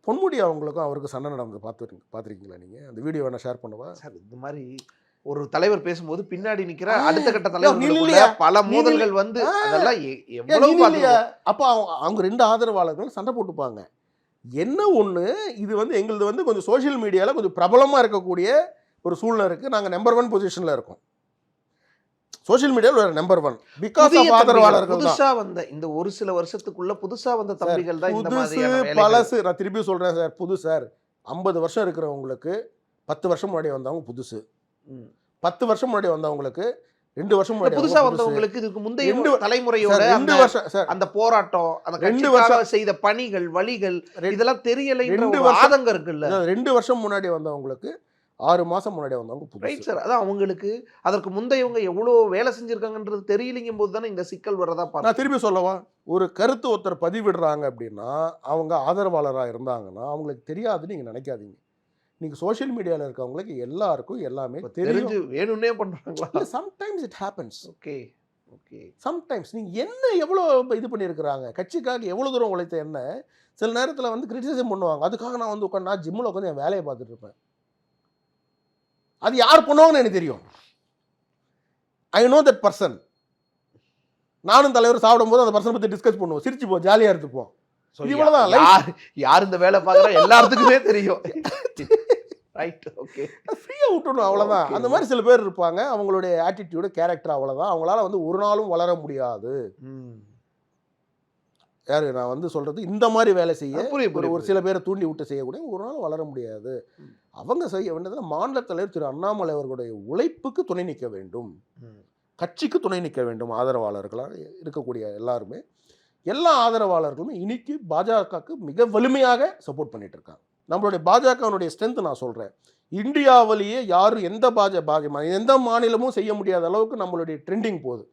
பொன்முடி அவங்களுக்கும் அவருக்கு சண்டை நடந்து பார்த்துருக்கீங்களா நீங்கள்? அந்த வீடியோ வேணால் ஷேர் பண்ணுவா சார். இந்த மாதிரி ஒரு தலைவர் பேசும்போது பின்னாடி நிற்கிற அடுத்த கட்ட தலைவர் பல மோதல்கள் வந்து அதெல்லாம் எவ்வளவு. அப்போ அவங்க 2 ஆதரவாளர்கள் சண்டை போட்டுப்பாங்க. என்ன ஒன்று, இது வந்து எங்களுது வந்து கொஞ்சம் சோஷியல் மீடியாவில் கொஞ்சம் பிரபலமாக இருக்கக்கூடிய ஒரு சூழ்நிலை இருக்குது. நாங்கள் நம்பர் 1 பொசிஷனில் இருக்கோம் சோஷியல் மீடியாவில், நம்பர் 1 பிகாஸ் ஆஃப் ஆதரவாளர்கள். புதுசா வந்த இந்த ஒரு சில வருஷத்துக்குள்ள புதுசா வந்த தம்பிகள் தான் இந்த மாதிரி பழசு. நான் திருப்பி சொல்றேன் சார், புது சார் 50 வருஷம் இருக்கிறவங்களுக்கு 10 வருஷம் முன்னாடி வந்தவங்க புதுசு, 10 வருஷம் முன்னாடி வந்தவங்களுக்கு 2 வருஷம் முன்னாடி புதுசா வந்தவங்களுக்கு இதுக்கு முந்தைய தலைமுறையோட 2 வருஷம் சார் அந்த போராட்டம், அந்த 2 வருஷம் செய்த பணிகள் வழிகள் இதெல்லாம் தெரியலைன்ற ஆதங்கம் இருக்குல்ல. 2 வருஷம் முன்னாடி வந்தவங்களுக்கு 6 மாதம் முன்னாடி வந்தவங்க ரைட் சார். அதான் அவங்களுக்கு அதற்கு முந்தையவங்க எவ்வளோ வேலை செஞ்சுருக்காங்கன்றது தெரியலைங்கும் போது தானே இந்த சிக்கல் வரதா பார்த்து. நான் திருப்பி சொல்லவா, ஒரு கருத்து ஒருத்தர் பதிவிடுறாங்க அப்படின்னா அவங்க ஆதரவாளராக இருந்தாங்கன்னா அவங்களுக்கு தெரியாதுன்னு நீங்கள் நினைக்காதீங்க. நீங்கள் சோஷியல் மீடியாவில் இருக்கவங்களுக்கு எல்லாருக்கும் எல்லாமே தெரிஞ்சு வேணும்னே பண்ணுறாங்களா? Sometimes it happens. Okay okay. Sometimes நீங்கள் என்ன எவ்வளோ இது பண்ணியிருக்கிறாங்க, கட்சிக்காக எவ்வளோ தூரம் உழைத்த என்ன, சில நேரத்தில் வந்து கிரிட்டிசைசம் பண்ணுவாங்க. அதுக்காக நான் வந்து உட்காந்து நான் ஜிம்மில் உட்காந்து என் வேலையை பார்த்துட்டு இருப்பேன். அது யார் பண்ணுவாங்கன்னு எனக்கு தெரியும். I know that person. நானும் தலைவர் சாப்பிடும்போது அந்த பர்சனை பற்றி டிஸ்கஸ் பண்ணுவோம், சிரிச்சுப்போம், ஜாலியாக இருந்துப்போம். இவ்வளவுதான். யார் இந்த வேலை பார்க்குறா எல்லாத்துக்குமே தெரியும். Right okay. ஃப்ரீயாக விட்டுணும், அவ்வளோதான். அந்த மாதிரி சில பேர் இருப்பாங்க, அவங்களுடைய ஆட்டிடியூடு கேரக்டர் அவ்வளோதான். அவங்களால வந்து ஒரு நாளும் வளர முடியாது. யாரு நான் வந்து சொல்கிறது, இந்த மாதிரி வேலை செய்ய ஒரு சில பேரை தூண்டி விட்டு செய்யக்கூடிய ஒரு நாள் வளர முடியாது. அவங்க செய்ய வேண்டியதில் மாநில தலைவர் திரு அண்ணாமலை அவர்களுடைய உழைப்புக்கு துணை நிற்க வேண்டும், கட்சிக்கு துணை நிற்க வேண்டும். ஆதரவாளர்களாக இருக்கக்கூடிய எல்லாருமே, எல்லா ஆதரவாளர்களுமே இன்னைக்கு பாஜகவுக்கு மிக வலிமையாக சப்போர்ட் பண்ணிட்டு இருக்காங்க. நம்மளுடைய பாஜகவுடைய ஸ்ட்ரென்த் நான் சொல்கிறேன், இந்தியாவிலேயே யாரும் எந்த மாநிலமும் செய்ய முடியாத அளவுக்கு நம்மளுடைய ட்ரெண்டிங் போகுது.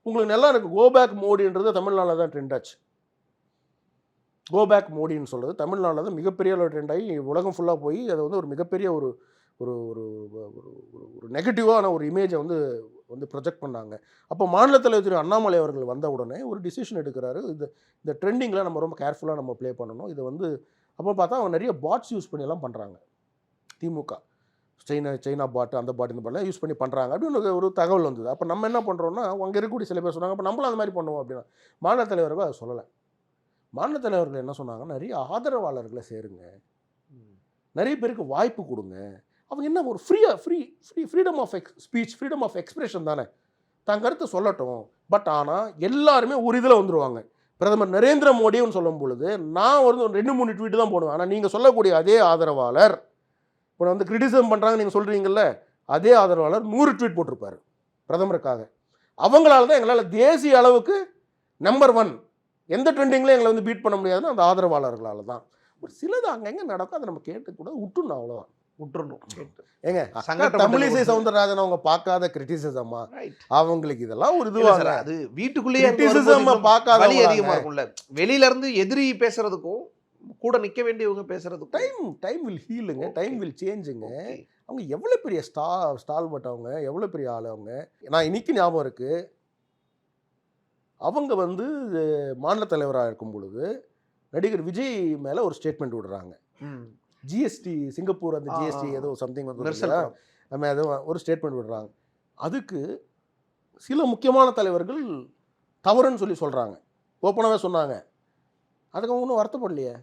உங்களுக்கு நல்லா இருக்குது, கோபேக் மோடின்றது தமிழ்நாட்டில் தான் ட்ரெண்ட் ஆச்சு. கோபேக் மோடின்னு சொல்கிறது தமிழ்நாட்டில் தான் மிகப்பெரிய அளவு ட்ரெண்ட் ஆகி உலகம் ஃபுல்லாக போய் அதை வந்து ஒரு மிகப்பெரிய ஒரு ஒரு ஒரு நெகட்டிவான ஒரு இமேஜை வந்து ப்ரொஜெக்ட் பண்ணாங்க. அப்போ மாநில தலைவர் திரு அண்ணாமலை அவர்கள் வந்த உடனே ஒரு டிசிஷன் எடுக்கிறாரு, இந்த ட்ரெண்டிங்கில் நம்ம ரொம்ப கேர்ஃபுல்லாக நம்ம ப்ளே பண்ணணும். இதை வந்து அப்போ பார்த்தா அவங்க நிறைய பாட்ஸ் யூஸ் பண்ணியெல்லாம் பண்ணுறாங்க. திமுக சைனா பாட்டு, அந்த பாட்டு, இந்த பாட்டெலாம் யூஸ் பண்ணி பண்ணுறாங்க அப்படின்னு ஒரு தகவல் வந்தது. அப்போ நம்ம என்ன பண்ணுறோன்னா, அங்கே இருக்கக்கூடிய சில பேர் சொன்னாங்க, அப்போ நம்மளும் அந்த மாதிரி பண்ணுவோம் அப்படின்னா. மாநில தலைவர்கள் அதை சொல்லலை. மாநில தலைவர்கள் என்ன சொன்னாங்க, நிறைய ஆதரவாளர்களை சேருங்க, நிறைய பேருக்கு வாய்ப்பு கொடுங்க. அவங்க என்ன ஒரு freedom of speech, freedom of expression தானே, தான் கருத்தை சொல்லட்டும். பட் ஆனால் எல்லாருமே ஒரு இதில் வந்துடுவாங்க. பிரதமர் நரேந்திர மோடின்னு சொல்லும் பொழுது நான் ஒரு 2-3 ட்வீட் தான் போடுவேன். ஆனால் நீங்கள் சொல்லக்கூடிய அதே ஆதரவாளர் இப்போ வந்து கிரிட்டிசிசம் பண்ணுறாங்க நீங்கள் சொல்கிறீங்கல்ல, அதே ஆதரவாளர் 100 ட்வீட் போட்டிருப்பார் பிரதமருக்காக. அவங்களால தான் எங்களால் தேசிய அளவுக்கு நம்பர் 1 எந்த ட்ரெண்டிங்லையும் எங்களை வந்து பீட் பண்ண முடியாதுன்னா அந்த ஆதரவாளர்களால் தான். ஒரு சிலது அங்கங்கே நடக்கும், அதை நம்ம கேட்டுக்கூடாது, விட்டுணும், அவ்வளோதான், விட்டுறணும். ஏங்க தமிழிசை சவுந்தரராஜன் அவங்க பார்க்காத கிரிட்டிசிசமா, அவங்களுக்கு இதெல்லாம் ஒரு இதுவாக, அது வீட்டுக்குள்ளேயே கிரிட்டிசிசம் பார்க்காத அதிகமாக இருக்கும்ல. வெளியில இருந்து எதிரி பேசுறதுக்கும் கூட நிக்க வேண்டியவங்க பேசுறதுக்கு டைம் வில் ஹீலுங்க, Okay. டைம் வில் சேஞ்சுங்க. Okay. அவங்க எவ்வளோ பெரிய ஸ்டால்பட், அவங்க எவ்வளோ பெரிய ஆள். அவங்க நான் இன்னைக்கு ஞாபகம் இருக்கு, அவங்க வந்து மாநில தலைவராக இருக்கும் பொழுது நடிகர் விஜய் மேலே ஒரு ஸ்டேட்மெண்ட் விடுறாங்க. ம். ஜிஎஸ்டி, சிங்கப்பூர் அந்த ஜிஎஸ்டி ஏதோ சம்திங் வந்து மெர்சல் இல்லையா? நம்ம ஏதோ ஒரு ஸ்டேட்மெண்ட் விடுறாங்க. அதுக்கு சில முக்கியமான தலைவர்கள் தவறுன்னு சொல்கிறாங்க, ஓப்பனாகவே சொன்னாங்க. அதுக்கு அவங்க ஒன்றும் வருத்தப்படலையே.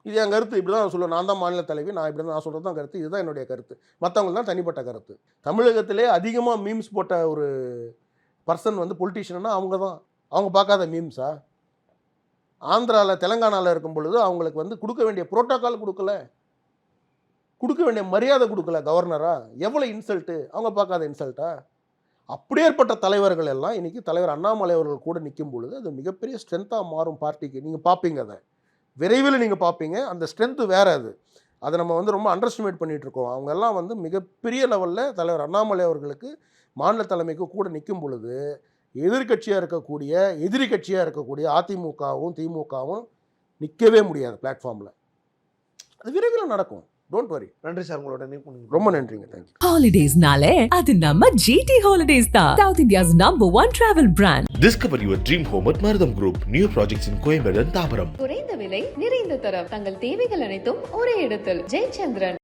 இது என் கருத்து, இப்படி தான் சொல்லுவேன், நான் தான் மாநில தலைவி, நான் இப்படி தான், நான் சொல்கிறது தான் கருத்து, இதுதான் என்னுடைய கருத்து, மற்றவங்களுக்கு தான் தனிப்பட்ட கருத்து. தமிழகத்திலே அதிகமாக மீம்ஸ் போட்ட ஒரு பர்சன் வந்து பொலிட்டீஷியன்னா அவங்க தான். அவங்க பார்க்காத மீம்ஸா? ஆந்திராவில் தெலங்கானாவில் இருக்கும் பொழுது அவங்களுக்கு வந்து கொடுக்க வேண்டிய புரோட்டோக்கால் கொடுக்கல, கொடுக்க வேண்டிய மரியாதை கொடுக்கல கவர்னரா. எவ்வளோ இன்சல்ட்டு, அவங்க பார்க்காத இன்சல்ட்டா? அப்படியேற்பட்ட தலைவர்கள் எல்லாம் இன்றைக்கி தலைவர் அண்ணாமலை அவர்கள் கூட நிற்கும் பொழுது அது மிகப்பெரிய ஸ்ட்ரென்த்தாக மாறும் பார்ட்டிக்கு. நீங்கள் பார்ப்பீங்க, அதை விரைவில் நீங்கள் பார்ப்பீங்க. அந்த ஸ்ட்ரென்த்து வேறு. அதை நம்ம வந்து ரொம்ப அண்டர் எஸ்டிமேட் பண்ணிகிட்ருக்கோம். அவங்கெல்லாம் வந்து மிகப்பெரிய லெவலில் தலைவர் அண்ணாமலை அவர்களுக்கு மாநில தலைமைக்கு கூட நிற்கும் பொழுது எதிரி கட்சியாக இருக்கக்கூடிய அதிமுகவும் திமுகவும் நிற்கவே முடியாது பிளாட்ஃபார்மில். அது விரைவில் நடக்கும். Don't worry. நன்றி சார், உங்களோட இணைப்பு. ரொம்ப நன்றிங்க. தேங்க்யூ. Holidays-நாலே அது நம்ம GT Holidays தான். South India's #1 travel brand. Discover your dream home at Marutam Group. New projects in Coimbatore and Tambaram. குறைந்த விலை நிறைந்த தரம் தங்கள் தேவைகள் அனைத்தும் ஒரே இடத்தில் ஜெயச்சந்திரன்.